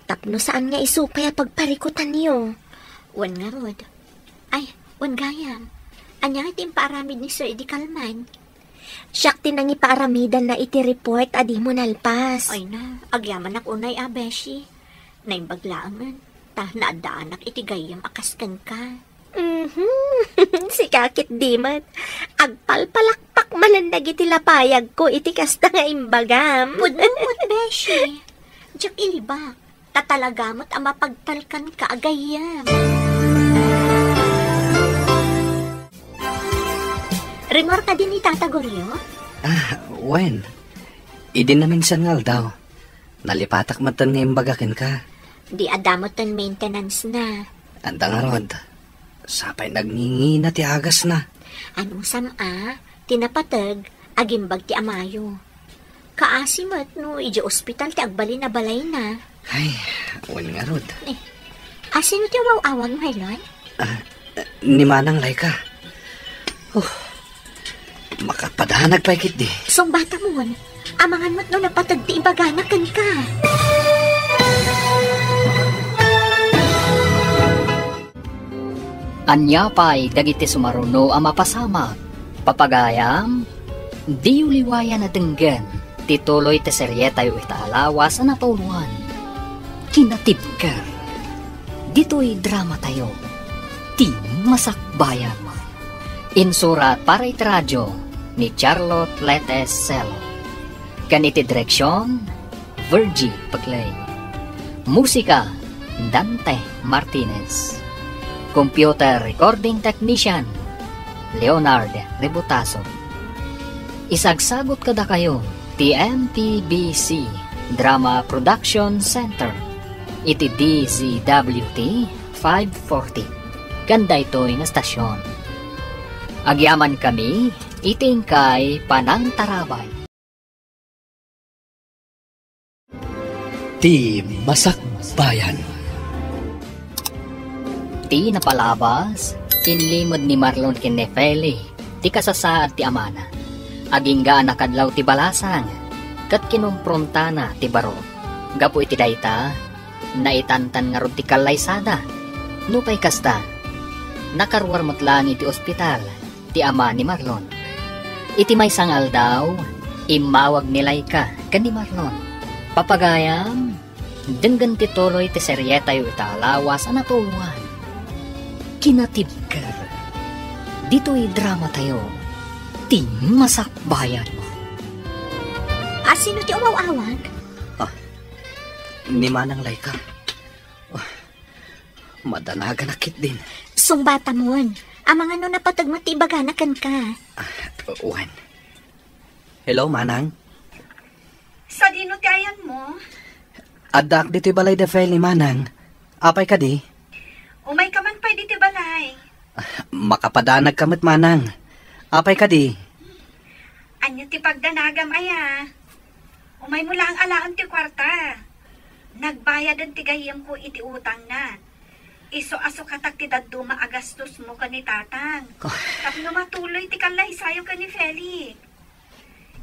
Tapno saan nga isupay a pagparikutan niyo? Wan nga rod. Ay, wan gayam. Anya nga timparamid ni Sir Idikalman. Siyak tinang ipaaramidan na iti report adi mo nalpas. Ay na, agyaman ak unay Beshi. Naimbaglaangan. Ta naadaanak iti gayam akaskan ka. Si kakit di man. Agpalpalakpak malandag iti lapayag ko, iti kasta nga imbagam. Pudmut, Beshi. Diyak iliba. Tatalagamot ang mapagtalkan ka agayam. Rimor ka din ni Tata Goryo? Wen. Idin na minsan ngal daw. Nalipatak matan nga imbagakin ka. Di adamot ang maintenance na. Anda nga rod. Sapay nagningi na ti agas na. Anong sama, tinapatag, agimbag ti amayo. Kaasimat no, iji ospital ti agbali na balay na. Ay, wen nga rod. Asino ti awang Marlon? Ni Manang Laika. Makapadanag pa ikit di. Song bata mo, amangan mo't no napatag ti ibaganakan ka. Anya pa'y dagiti sumaruno ang mapasama. Papagayam, di uliwaya na denggan, tituloy te seryeta yu itaalawas na napauluan. Kinatibker, dito'y drama tayo, ti masakbayan. Insurat para itradyo ni Charlotte Letes Celo. Ganiti direksyon, Virgie Paglay. Musika, Dante Martinez. Computer Recording Technician, Leonard Rebutaso. Isagsagot kada kayo, TMPBC Drama Production Center, iti DZWT 540. Ganda ito'y na stasyon. Agyaman kami, iting kay Panang Tarabay. Ti Masakbayan. Ti napalabas, inlimod ni Marlon ken Nefeli, ti kasasaad ti amana. Agingga nakadlaw ti balasang, kat kinumpronta na ti baro. Gapu iti dayta, naitantan nga rod ti kalaysada. Nupay kasta, nakarwar matlang iti ospital, ti ama ni Marlon. Iti may sangal daw, imawag ni Laika ken ni Marlon. Papagayam, denggan ti tuloy ti seryeta yu itaalawas na natuluan. Kinatibker, dito'y drama tayo, ti masakbayan. Asino ti umawawag? Ni Manang Laika. Madanaga nakit din. Song bata mo, amang ano napatag mo ti ibaganakan ka. Wan. Hello, Manang. Sa dino ti ayan mo? Adak dito'y balay de fel ni Manang. Apay ka di? Umay ka man pa diti balay. Makapadanag kamit, Manang. Apay ka di? Anya ti pagdanagam aya. Umay mo lang alaan ti kwarta. Nagbayadan ti gayam ko iti utang na. Iso-aso katak ti daduma agastos mo ka ni tatang. Tapno matuloy ti kalay sayo ka ni Feli.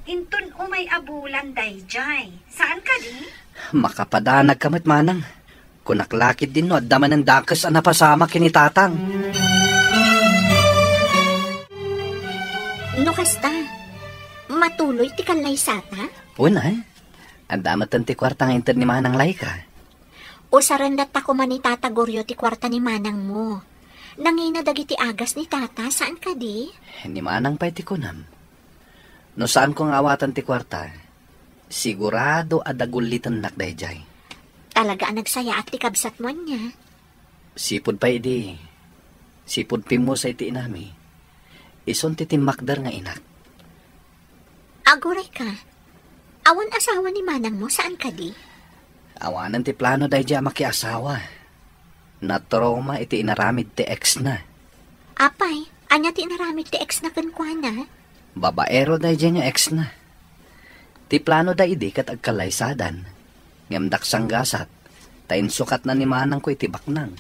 Intun umay abulan dayjay. Saan ka di? Makapadanag kamit, Manang. Kunaklakit din no, at daman ng dakas ang napasama kinitatang. No kasta, matuloy ti kalaysata? Una, ang damatan ti kwarta nga inter ni Manang Laika. O sarandat ako man ni Tata Goryo ti kwarta ni Manang mo. Nangina dagiti agas ni Tata, saan ka di? Ni Manang pa iti kunam. No saan kong awatan ti kwarta, sigurado adagulitan nakdayjay. Talaga ang nagsaya at ti kabsat mo niya. Sipod pa idi. Sipod pimo sa iti inami. Ison ti timakdar nga inak. Aguray ka. Awan asawa ni Manang mo, saan ka di? Awanan ti plano dayjay makiasawa. Natroma iti inaramid ti ex na. Apay, anya ti inaramid ti ex na kankwana? Babaero dayjay nga ex na. Ti plano da idi kat agkalaysadan. Ngamdak sanggasat, tain sukat na ni Manang ko itibak nang.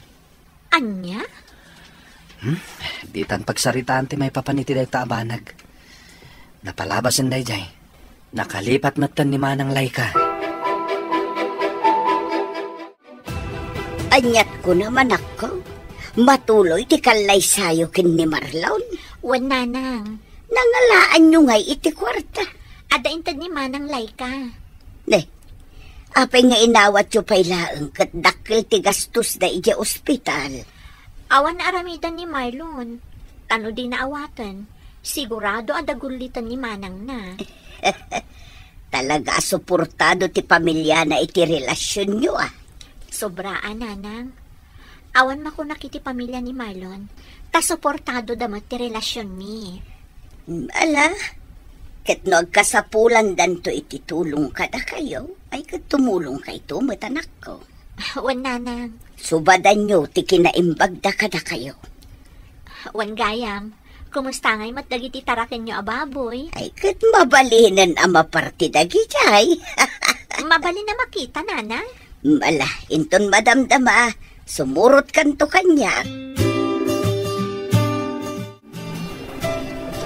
Anya? Di tan pagsaritaan ti may papaniti day taabanag. Napalabasan day jay. Nakalipat na tan ni Manang Laika. Anyat ko naman ako. Matuloy ti kalaysayo kin ni Marlon. Wan nanang. Nangalaan nyo ngay iti kwarta. Ada intad ni Manang Laika. Apay nga inawat yo pay laeng kat dakil ti gastos da iti ospital. Awan na aramidan ni Marlon. Tano din na awatan. Sigurado adagulitan ni Manang na. Talaga suportado ti pamilya na iti relasyon nyo Sobraan, Nanang. Awan mako nakiti pamilya ni Marlon. Ta suportado damat ti relasyon mi. Ala, ket no agkasapulan danto iti tulong kada kayo, ay ket tumulong kay to matanak ko. Wan, Nanang. Subadan nyo ti kinaimbag da kada kayo. Wan, Gayam. Kumusta ngay matdagiti taraken nyo, ababoy? Ay ket mabalinan ama parti dagi jay. Mabali na makita, Nanang. Ala, inton madamdama, sumurot kanto kanya.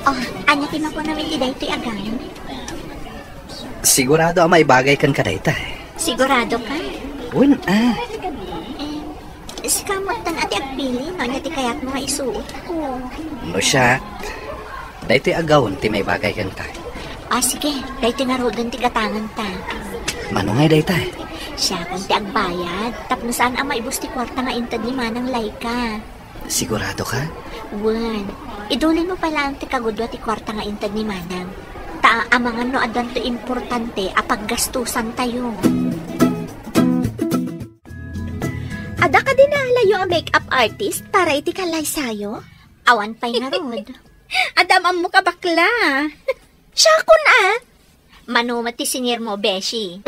Oh, anyatin ako namin ti daytoy agay. Sigurado may bagay kan ka dayta. Sigurado ka? Win, Sikamutan ati agpili, no? Nyati kaya't mga isuot ko. No siya. Daytoy agawon ti may bagay kan ka. Sige. Daytoy nga rodan ti gatangan ta. Manungay dayta. Siya kung ti agbayad. Tapno saan ang maibus ti kwarta nga intad ni Manang Laika. Sigurado ka? Wan. Idulin mo pala ang ti kagudwa ti kwarta nga intad ni Manang. Amangan no adan to importante apaggastusan tayo. Ada ka din nalayo ang makeup artist para iti kalay sayo? Awan pa'y nga rod. Adam mo ka bakla. Siya kun Manumat ti sinir mo, Beshi.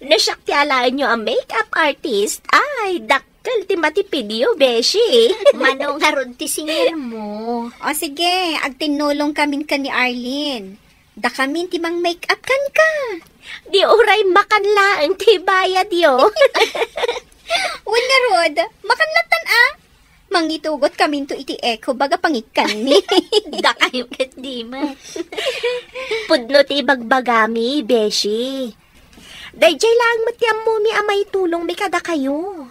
Nasyak ti alaan nyo ang makeup artist. Ay, dakkel ti matipidyo, Beshi. Manong nga rod ti sinir mo. O sige, agtinulong kamin ka ni Arlene. Da kamin ti mang make-up kan ka. Di uray makanlaan ti bayad yo. Uwan nga rod, makanlatan Mangitugot kamin to iti echo baga pangikan ni. Da kayo kat di man. Pudno ti bagbagami, Beshi. Dayjay lang matiam mo mi amay tulong mi kada kayo.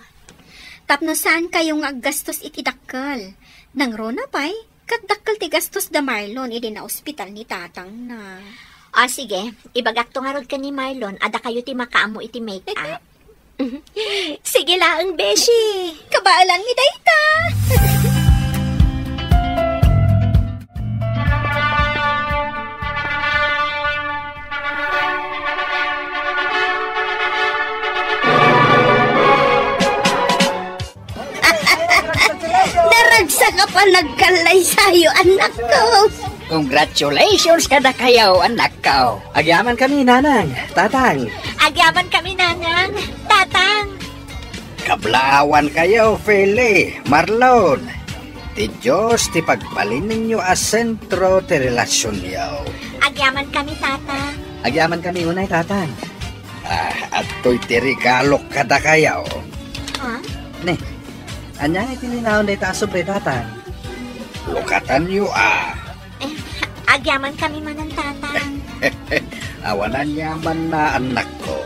Tapno saan kayong aggastos iti dakkel? Nang rona pa'y, kat dakkel ti gastos da Marlon iti na ospital ni tatang na. Sige, ibagak to nga rod ka ni Marlon, ada kayo ti makaamo iti make-up. Sige lang, Beshi. Kabaalan mi dayta. Naragsa ka pa nagkalay sa'yo, anak ko. Congratulations kada kayo, anak ko. Agyaman kami, nanang, tatang. Agyaman kami, Nanang, tatang. Kablawan kayo, Feli, Marlon. Ti Diyos, ti pagbalin ninyo a sentro ti relasyon niyo. Agyaman kami, tatang. Agyaman kami unay, tatang. At to'y ti regalo kada kayo. Ha? Ne, anya itininaon day tasobre, tatang. Lukatan niyo, Agyaman kami man ng tatang. Awanan yaman na anak ko.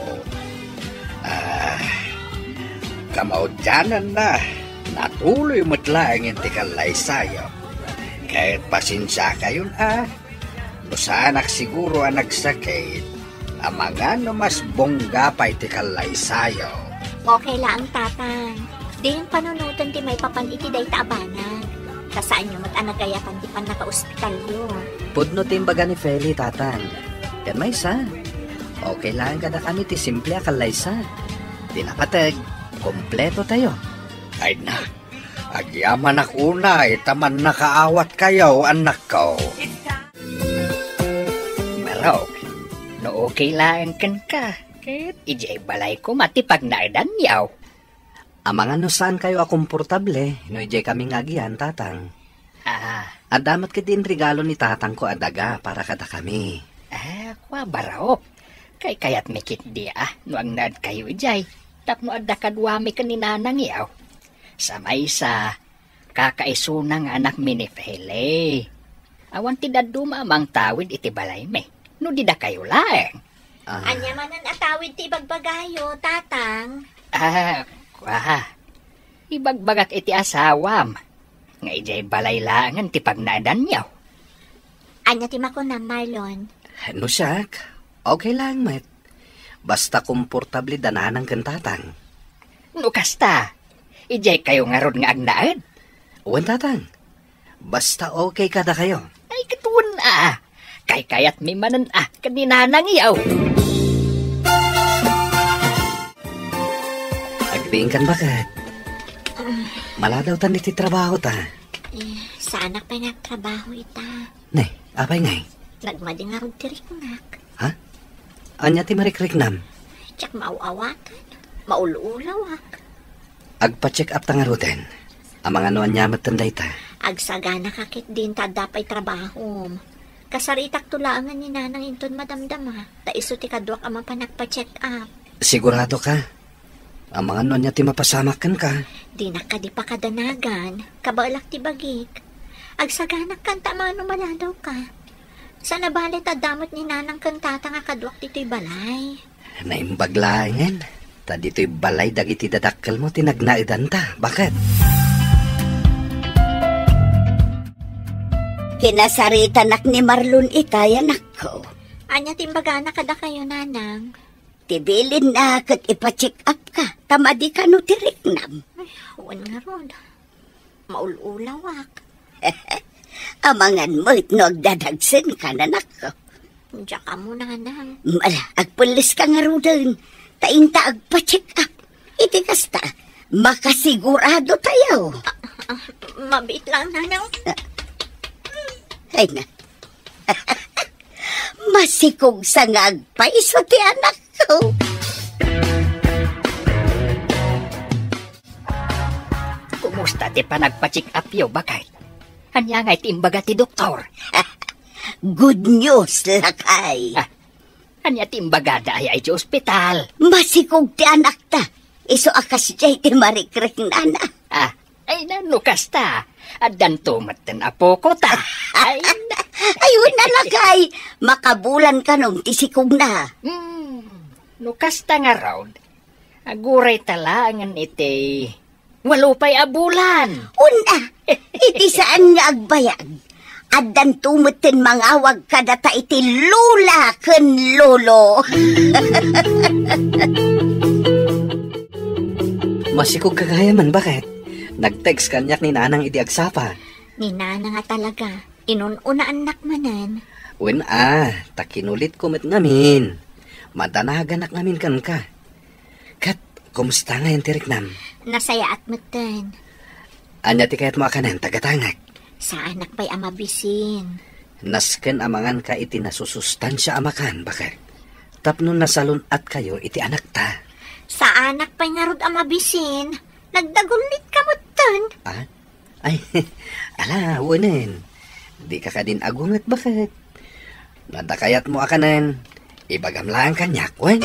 Kamaudyanan na. Natuloy matlaang inti kalay sayo. Kahit pasensya kayo Nusanak siguro ang nagsakit. Amangan no mas bongga pa iti kalay sayo. Okay lang, tatang. Di yung panunutan ti may papan iti day taabanan. Kasaan nyo mat-anagayapan ti pan naka-ospital yun. Pudno timbaga ni Feli, tatang. Yan may isa. Okay lang kada kami ti simple kalaysa. Tinapatag, kompleto tayo. Ay na, agyaman ako na, taman nakaawat kayo, anak ko. Marok, no okay lang kan ka. Kahit ijay balay ko matipag na edan yaw. Amangan no saan kayo akomportable, no ijay kaming agyan, tatang. At damat ka din regalo ni tatang ko adaga para kada kami. Kwa barao. Kay kayat mikit di no ang nad kayo ijay. Tapno adda kadwami ka ni nanang yaw. Sa may sa kakaisunang anak mi ni Feli. Awan ti daduma mang tawid iti balay me. No di da kayo laeng. Anya manan atawid ti bagbagayo, tatang. Kwa. Ibagbagat iti asawam. Nga ijay balay langan ti pagnaadan yaw. Anya ti mako na, Marlon. No siyak, okay lang, met. Basta komportable dananang kan tatang. No kasta. Ijay kayo nga ron nga agnaad. Uwan tatang. Basta okay kada kayo. Ay, katuon Kay kayat mi manan kanina nang iyaw. Agbiing kan bakit? Maladaw tan iti trabaho ta. Sa anak pa nagtrabaho ita. Ne, apay ngay? Nagmading nga ron tiriknak. Ha? Anya ti marikriknam? Tsak mauawakan. Maululawak. Agpa-check up ta nga ruten. Ang mga noan nyamat tanday ta. Agsagana kakit din ta dapay trabaho. Kasaritak tulaangan ni nanang inton madamdama. Ta iso ti kadwak ang panagpa-check up. Sigurado ka? Ang mga noan niya ti mapasamakan ka. Di na ka di pa kadanagan. Kabalak ti bagik. Agsaganak kan tamano maladaw ka. Sa nabalit damot ni nanang kang tata nga kadwak dito'y balay. Naimbaglayan. Ta dito'y balay dagiti dadakkel mo tinagnaidan ta. Bakit? Kinasaritanak ni Marlon itayan ako. Anya timbagana kada kayo nanang. Tibilin na kat ipa-check up ka. Tamadi ka no tiriknam. Ay, huwan nga ron. Maululawak. Amangan mo itno agdadagsin ka na nako. Diyan ka mo nanang. Mala, agpulis ka nga ro dun. Tainta agpa-check up. Iti kasta, makasigurado tayo. Mabit lang nanang. Ay na. Masikog sa nga agpaiso ti anak ko. Kumusta ti panagpa-check up yo bakit? Anya nga itimbaga ti doktor. Good news, lakay. Anya timbaga da ay ti ospital. Masikog ti anak ta. Iso akas jay ti marikrek nana. Ay nanukas ta. Adan tumatan apo ko ta. Ay, ayun na lakay. Makabulan ka nung tisikog na. Nukas ta nga raw. Aguray talangan iti. Walupay abulan. Una, iti saan nga agbayag. Adan tumutin mangawag kadata iti lula ken lolo. Masikog kagayaman, bakit? Nag-text kanyak ni nanang iti agsapa. Ni nanang nga talaga. Inununa anak manan. Wen takinulit kumit ngamin. Madanagan ngamin kan ka. Kat, kumusta nga yung tiriknam? Nasaya at matan. Anya ti kayat mo akanan, tagatangak. Sa anak pa'y amabisin. Nasken amangan ka iti nasusustansya amakan, bakit? Tapno nasalun at kayo iti anak ta. Sa anak pa'y ngarod amabisin. Nagdagulit ka mo tan. Ay, ala, wanin. Di ka din agungat, bakit? Nadakayat mo akanan, ibagam lang kanyak, wen.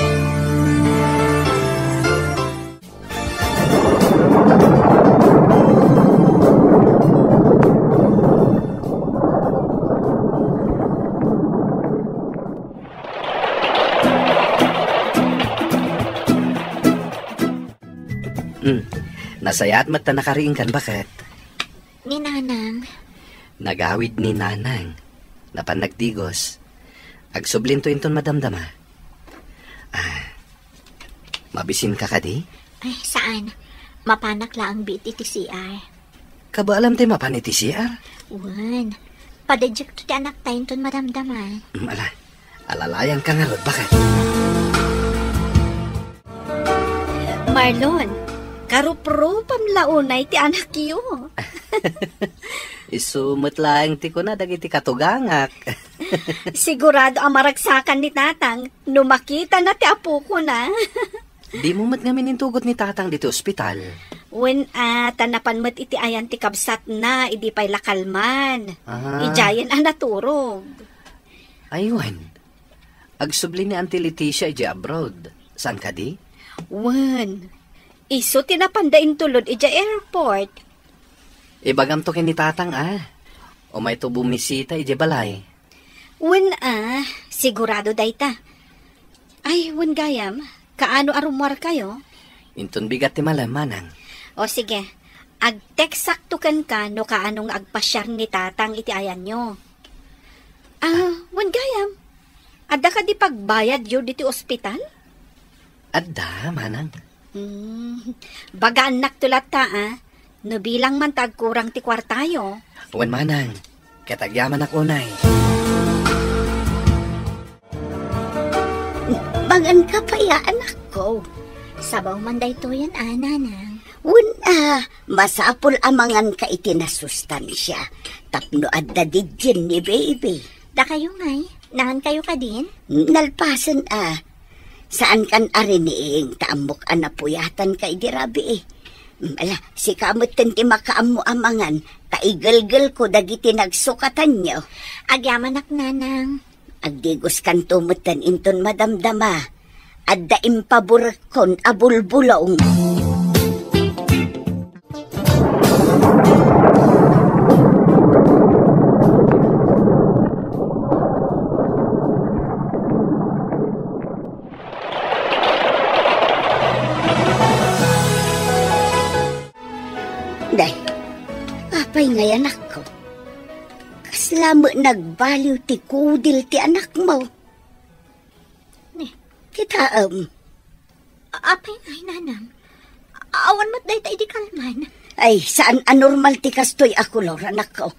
Nasayat mat na nakariing kan, bakit? Ni nanang. Nagawid ni nanang. Napan nagdigos. Agsublinto inton madamdama. Mabisin ka kadi? Ay, saan? Mapanak lang bit iti CR. Kaba alam tayo mapan iti CR? Wan. Padadyak to ti anak tayo inton madamdama. Alalayan ka nga rod, bakit? Marlon, karupro pamlaunay ti anak yo. Isumot lang ti ko na dagiti katugangak. Sigurado ang maragsakan ni tatang. Numakita na ti apo ko na. Di mo mat ngamin intugot ni tatang dito ospital. When tanapan mat iti ayan ti kabsat na, idi pa'y lakalman. Ijayan naturog. Aywan. Agsubli ni Auntie Leticia iji abroad. Saan ka di? Wan. Iso tinapandain tulod ija airport. Ibagam to kin ni tatang O may to bumisita iji balay. Wan sigurado dayta. Ay, wan gayam. Kaano arumwar kayo? Inton bigat ti malamanang. O sige, ag-text saktukan ka no kaanong agpasyar ni tatang iti ayan nyo. Wan gayam. Adda ka di pagbayad yun dito ospital? Adda, manang. Bagaan naktulat ta, no bilang man tagkurang ti kwartayo. Wan manang, katagyaman ako nay. Bangan ka pa ya, anak ko. Sabaw man dayto yan, nanang. Una, masapol amangan ka itinasustansya. Tapno adda dijin ni baby. Da kayo ngay, nahan kayo ka din? Nalpasan Saan kan ariniing taamok anapuyatan kay dirabi Ala, si kamot ti makaam mo amangan, kaigalgal ko dagiti nagsukatan nyo. Agyaman ak nanang. Agdigos kan tumutan inton madamdama. Adda impaburkon abulbulong. Day, apay ngay anak ko. Kaslamo nagbaliw ti kudil ti anak mo. Kita, Apay ngay, nanang. Awan mat day tayo di kalman. Ay, saan anormal ti kastoy ako, Lord, anak ko.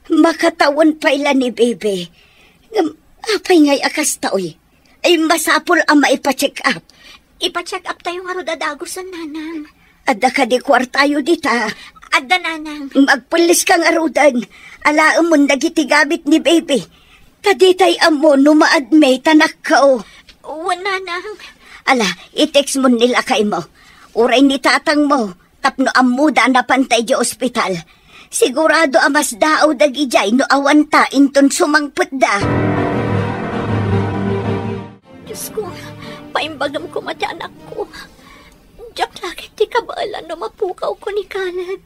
Makatawan pa ila ni bebe. Apay ngay akas taoy. Ay, masapol ang maipacheck up. Ipacheck up tayo nga rodadagosan, nanang. Adda ka di kwartayo dita. Adda, nanang. Magpulis kang arudan. Alaam mo nagitigabit ni baby. Kaditay amo numaadme tanak ka o. Nanang. Ala, i-text mo nila kay mo. Uray ni tatang mo. Tapno amuda na pantay di ospital. Sigurado amas daaw dagijay no awanta inton sumangput da. Diyos ko, paimbagam ko mati anak ko. Diyak lakit di kabalan no mapukaw ko ni Caleb.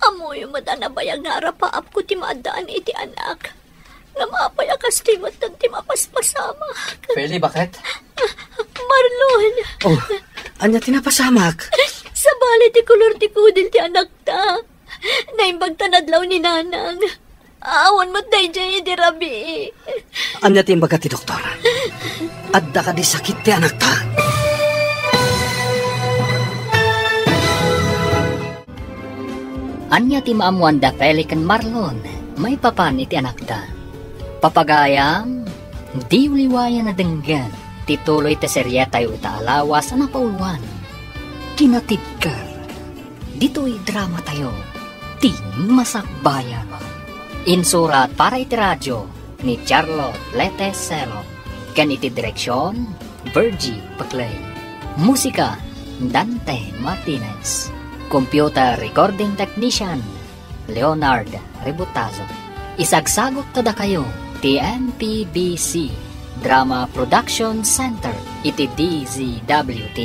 Amoy madanabayag nga rapaap ko ti maadaan iti anak. Nga mapayakas ti matan ti mapaspasama. Feli, bakit? Marlon. Oh, anya tinapasamak? Sa bali ti kulor ti kudil ti anak ta. Naimbag tanadlaw ni nanang. Awan mo't day dyan di rabi. Anya timbaga ti doktor. Adda ka di sakit ti anak ta. Anya ti maamuan da Feli kan Marlon, may papan iti anak da. Papagayam, di uliwayan na denggan, tituloy te seryeta yu itaalawas na pauluan. Kinatibkar, dito'y drama tayo, ti masakbayan. Insurat para iti radyo ni Charlotte Letesero, kan iti direksyon, Virgie Paclay. Musika, Dante Martinez. Computer Recording Technician, Leonard Rebutazo. Isagsagot tada kayo, TMPBC Drama Production Center, iti DZWT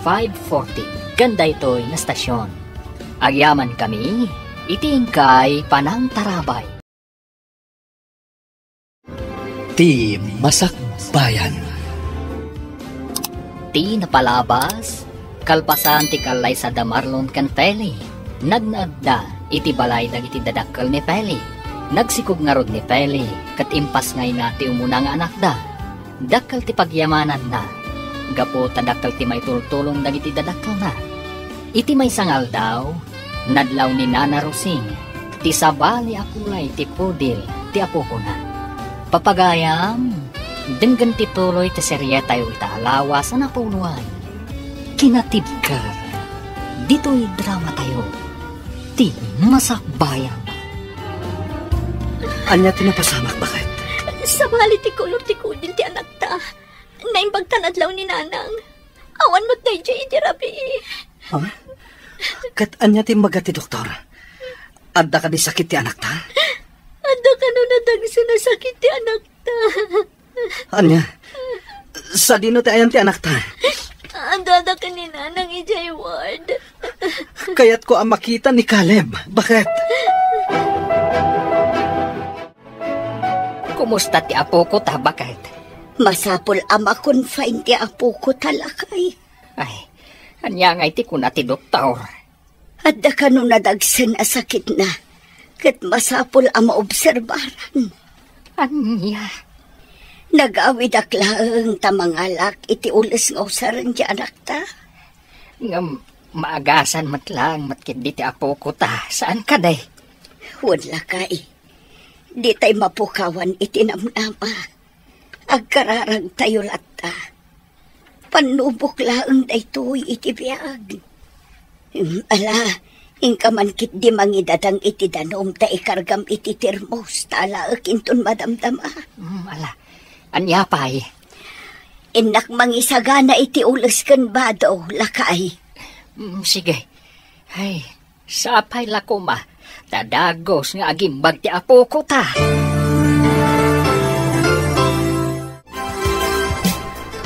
540. Ganda ito'y na stasyon. Agyaman kami, iti ingkay Panang Tarabay. Ti Masakbayan. Ti napalabas, kalpasan ti kalay sa Damarlon kan Feli. Nagnagda iti balay dagiti dadakkel ni Feli. Nagsikog nga rod ni Feli kat impas ngay na ti umuna nga anak da. Dakkel ti pagyamanan na. Gapo tadakkel ti may tultulong dagiti dadakkel na. Iti may sangal daw, nadlaw ni Nana Rosing. Ti sabali akulay ti pudil ti apo ko na. Papagayam, denggan ti tuloy ti seryeta yu itaalawa sa napuluan. Kinatibkar, dito'y drama tayo, ti masakbayan. Anya tinapasamak, bakit? Sa bali ti kulor ti kudil ti anak ta. Naimbag tanadlaw ni nanang. Awan mo't day dyan iti rabi. Ha? Kat anya timbaga ti doktor? Adda ka di sakit ti anak ta? Adda ka no nadagso na sakit ti anak ta. Anya? Sa dino ti ayan ti anak ta? Andada ka ni nanang ijay ward. Kaya't ko ang makita ni Caleb. Bakit? Kumusta ti apo ko ta, bakit? Masapol ama confine ti apo ko talakay. Ay, anya nga iti kuna ti doktor. Adda ka nung nadagsan a sakit na. Kat masapol ama obserbaran. Anya? Nag-awid aklaang tamangalak iti ules nga usaran di anak ta. Ngam, maagasan matlang matkit di ti apo ko ta. Saan ka day? Wala kay. Di tay mapukawan iti namnama. Agkararag tayo lata. Panubok laang daytoy iti biyag. Ala, ingkamankit di mangidadang iti danom ta ikargam iti termos. Tala akinton madamdama. Ala, anya pa'y? Inak mangisagana iti ules kan bado, lakay. Sige. Ay, sapay lakuma. Tadagos nga agimbag ti apo ko ta.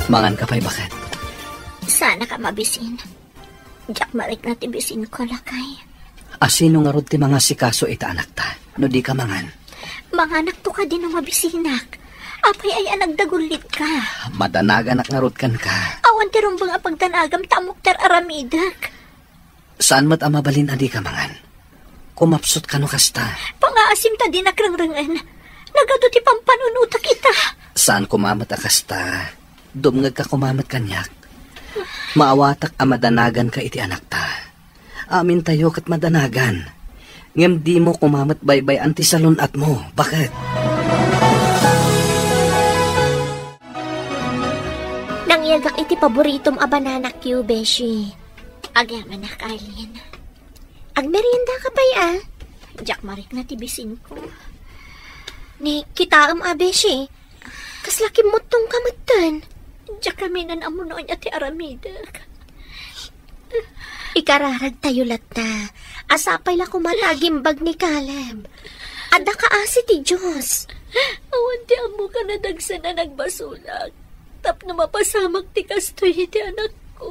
Mangan ka pa'y bakit? Sana ka mabisin. Jack marik na ti bisin ko, lakay. Asino nga rod ti mga sikaso ita anak ta? No di ka mangan? Mga anak to ka din ang mabisinak. Apay ay nagdagulit ka. Madanagan ak nga rod kan ka. Awan ti rumbang apagdanagam tamok ter aramidak. Saan mat amabalin adi ka mangan? Kumapsot ka no kasta. Pangaasim ta din nakrangrangan. Nagado ti pampanunuta kita. Saan kumamat akasta? Dumngag ka kumamat kanyak. Maawatak amadanagan ka iti anak ta. Amin tayo kat madanagan. Ngem di mo kumamat baybay anti salon at mo. Bakit? Nangyagak iti paboritom a bananak yu, Beshi. Agyaman na, Arlene. Agmerienda ka pa ya? Jack marik na tibisin ko. Ni, kitaam a, Beshi. Kaslaki mo tong kamatan. Jack kami nan amunoy at aramidak. Ikararag tayo lata. Asapay la kumatagimbag ni Caleb. Ada ka asi ti Diyos. Awan ti amo ka na dagsa na nagbasulag. Tap na mapasamak ti kastoy iti anak ko.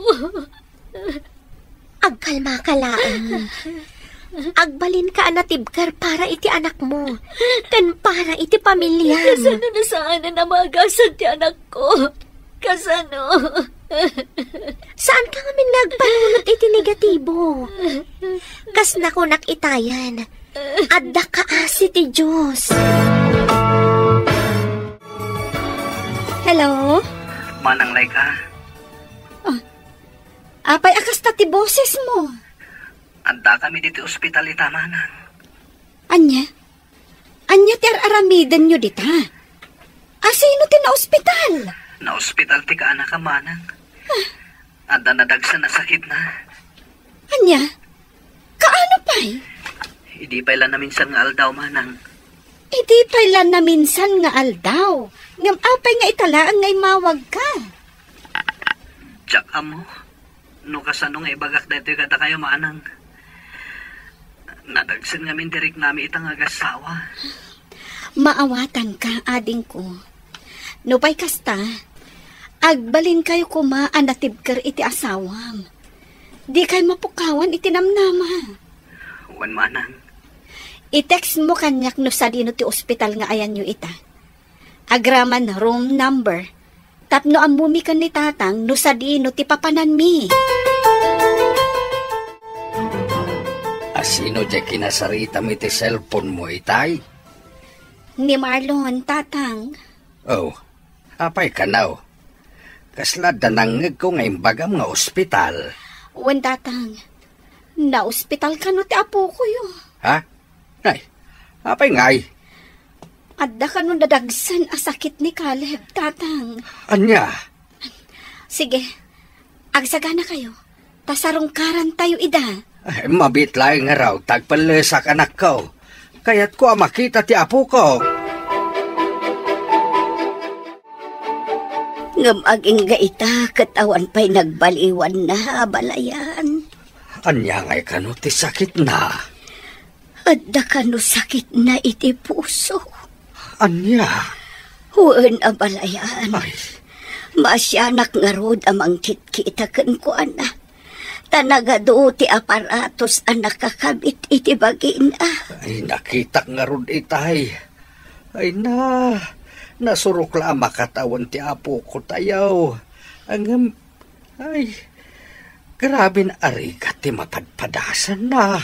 Agkalma ka laang. Agbalin ka anatibkar para iti anak mo. Kan para iti pamilya. Kasano na saan na namagasan ti anak ko? Kasano? Saan ka ngamin nagpanunot iti negatibo? Kas nako nakitayan. Adda ka asi ti Diyos. Hello? Manang Laika? Apay akas ta ti boses mo. Anda kami dito ospital ita manang. Anya? Anya ti aramidan nyo dita? Asino ti na ospital? Na ospital ti ka anak ka manang. Anda nadagsa na sakit na. Anya? Kaano pa'y? Hindi pa ilan na minsan nga aldaw manang. Hindi pa ilan na minsan nga aldaw. Ngam apay nga italaan ngay mawag ka. Tsak amo. No kasano nga ibagak dito kata kayo manang. Nadagsan nga min direk nami itang agasawa. Maawatan ka, ading ko. No pa'y kasta, agbalin kayo kumaan na tibkar iti asawam. Di kayo mapukawan iti namnama. Wan manang. I-text mo kanyak no sa dino ti ospital nga ayan nyo ita. Agraman room number. Tapno ang bumikan ni tatang no sa dino ti papanan mi. Asino dyan kinasarita mi ti cellphone mo itay? Ni Marlon, tatang. Oh, apay ka now. Kasla danangag ko ngayon bagam nga ospital. Wan tatang, na ospital ka no ti apo ko yo. Ha? Ay, apay ngay. Adda ka no dadagsan a sakit ni Caleb, tatang. Anya? Sige, agsagana kayo. Tasarungkaran tayo ida. Ay, mabitlay nga raw, tagpalesak anak ko. Kaya't ko makita ti apo ko. Ngam aging gaita, katawan pa'y nagbaliwan na, balayan. Anya ngay kano ti sakit na. Adda ka no sakit na iti puso. Anya? Huwag abalayan. Ay. Masyanak nga rod amang kitkita kan ko, anak. Tanagado ti aparatos ang nakakabit iti bagin Ay, nakita nga rod itay. Ay na, nasurok la makatawan ti apo ko tayaw. Ang, ay, grabe na arigat ti mapadpadasan na.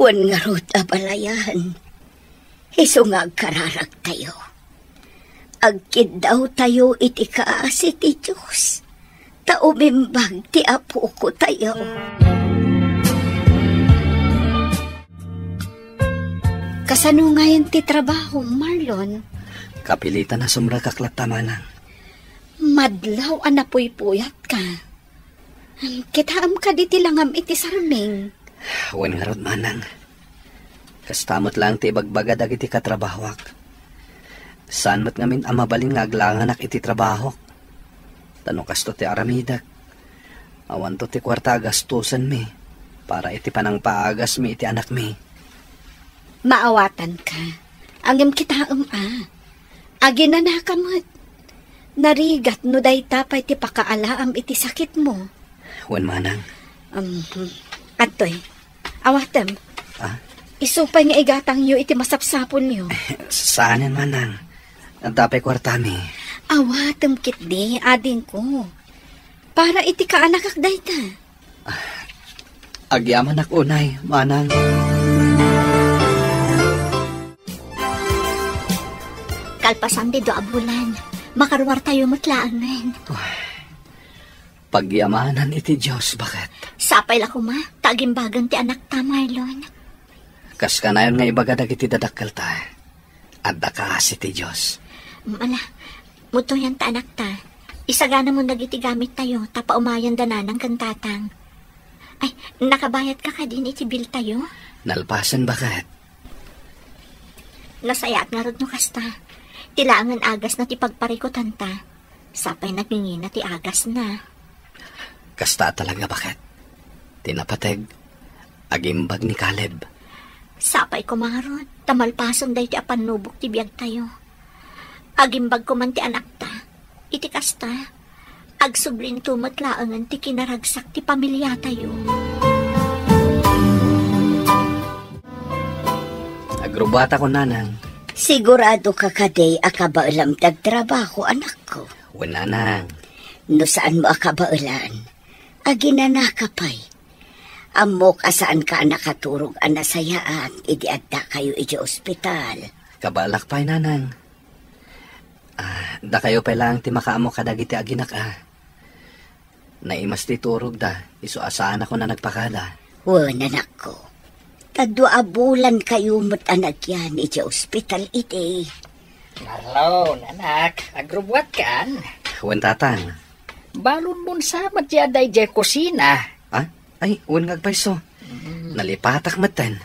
Wan nga rod abalayan. Iso nga kararag tayo. Agkid daw tayo iti kaasi ti Diyos. Taumimbag ti apo ko tayo. Kasano ngayon ti trabaho, Marlon? Kapilitan na sumrakaklat tamanang. Madlaw anapoy-puyat ka. Kitaam ka di tilangam iti sarming. Wan nga rod manang. Kastamot lang ti bagbagad iti katrabahwak. Saan mat ngamin amabalin nga aglanganak iti trabaho. Tanong kasto ti aramidak. Awan to ti kwarta gastusan mi. Para iti panang paagas mi iti anak mi. Maawatan ka. Angim kita Agi na nakamot. Narigat no day tapay ti pakaalaam iti sakit mo. Wan manang. Atoy, awatem. Isupay nga igatang yu iti masapsapon yu. Saanan manang. Ang tapay kwarta mi. Awatem kitdi, ading ko. Para iti kaanakak day ta. Agyaman ak unay, manang. Kalpasan di do abulan. Makaruwar tayo matlaan men. Pagyamanan iti Diyos, bakit? Sapay la ko ma, tagimbagan ti anak ta, Marlon. Kas ka na yun nga ibagadag iti dadakkel ta. Adda ka si ti Diyos. Mala, muto yan ta anak ta. Isagana mo nagiti gamit tayo, tapa umayan dananang kantatang. Ay, nakabayad ka ka din iti bill tayo? Nalpasan, bakit? Nasayat nga rod no kasta. Tilaangan agas na ti pagparikutan ta. Sapay nagingin na ti agas na. Kasta talaga, bakit? Tinapateg, agimbag ni Caleb. Sapay ko mga rod, tamalpason day ti apanubok ti biyag tayo. Agimbag ko man ti anak ta, iti kasta, agsublin tumatlaangan ti kinaragsak ti pamilya tayo. Agrubata ko, nanang. Sigurado ka kaday akabaulam tagtrabaho, anak ko. Wala, nanang. No saan mo akabaulan? Aginana ka pa'y. Amok asaan ka nakaturog anasayaan, idi adda kayo iti ospital. Kabalak pa'y, nanang. Da kayo pa lang ti makaamo kadagiti aginak Naimas ti turog da, iso asaan ako na nagpakada. Anak ko. Tadwa abulan kayo mo't anak yan iti ospital iti. Marlon, anak, agrubwat kan? Wan tatang. Balon mo sa matyaday di kusina. Ay, wan ngagpaiso. Nalipatak matan.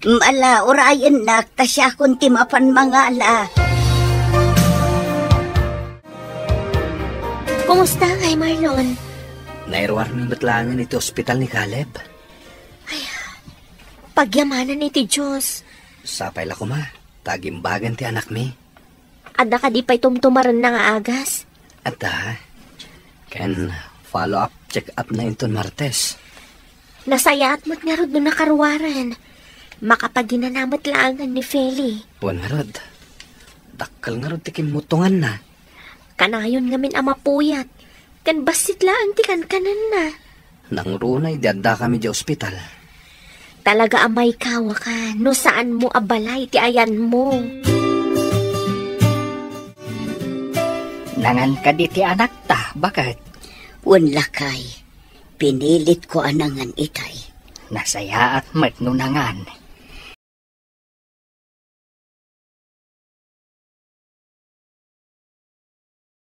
Mala, orayan nak, tasya kunti mapan mangala. Kumusta kay Marlon? Nairwar mi batlangan iti ospital ni Caleb. Pagyamanan ni ti Diyos. Sapay la ko ma, tagimbagan ti anak mi. Adda ka di pa'y tumtumaran na nga agas. Adda, can follow up, check up na inton Martes. Nasayat mo't nga rod no nakaruwaran. Makapaginanamat laangan ni Feli. Buwan nga rod, dakkel nga rod ti kimutungan na. Kanayon ngamin amapuyat. Kan basit laan ti kanan na. Nang runay, diadda kami di ospital. Talaga amay kawa ka, no saan mo abalay ti ayan mo. Nangan ka di ti anak ta, bakit? Unlakay, pinilit ko anangan itay. Nasaya at matnunangan.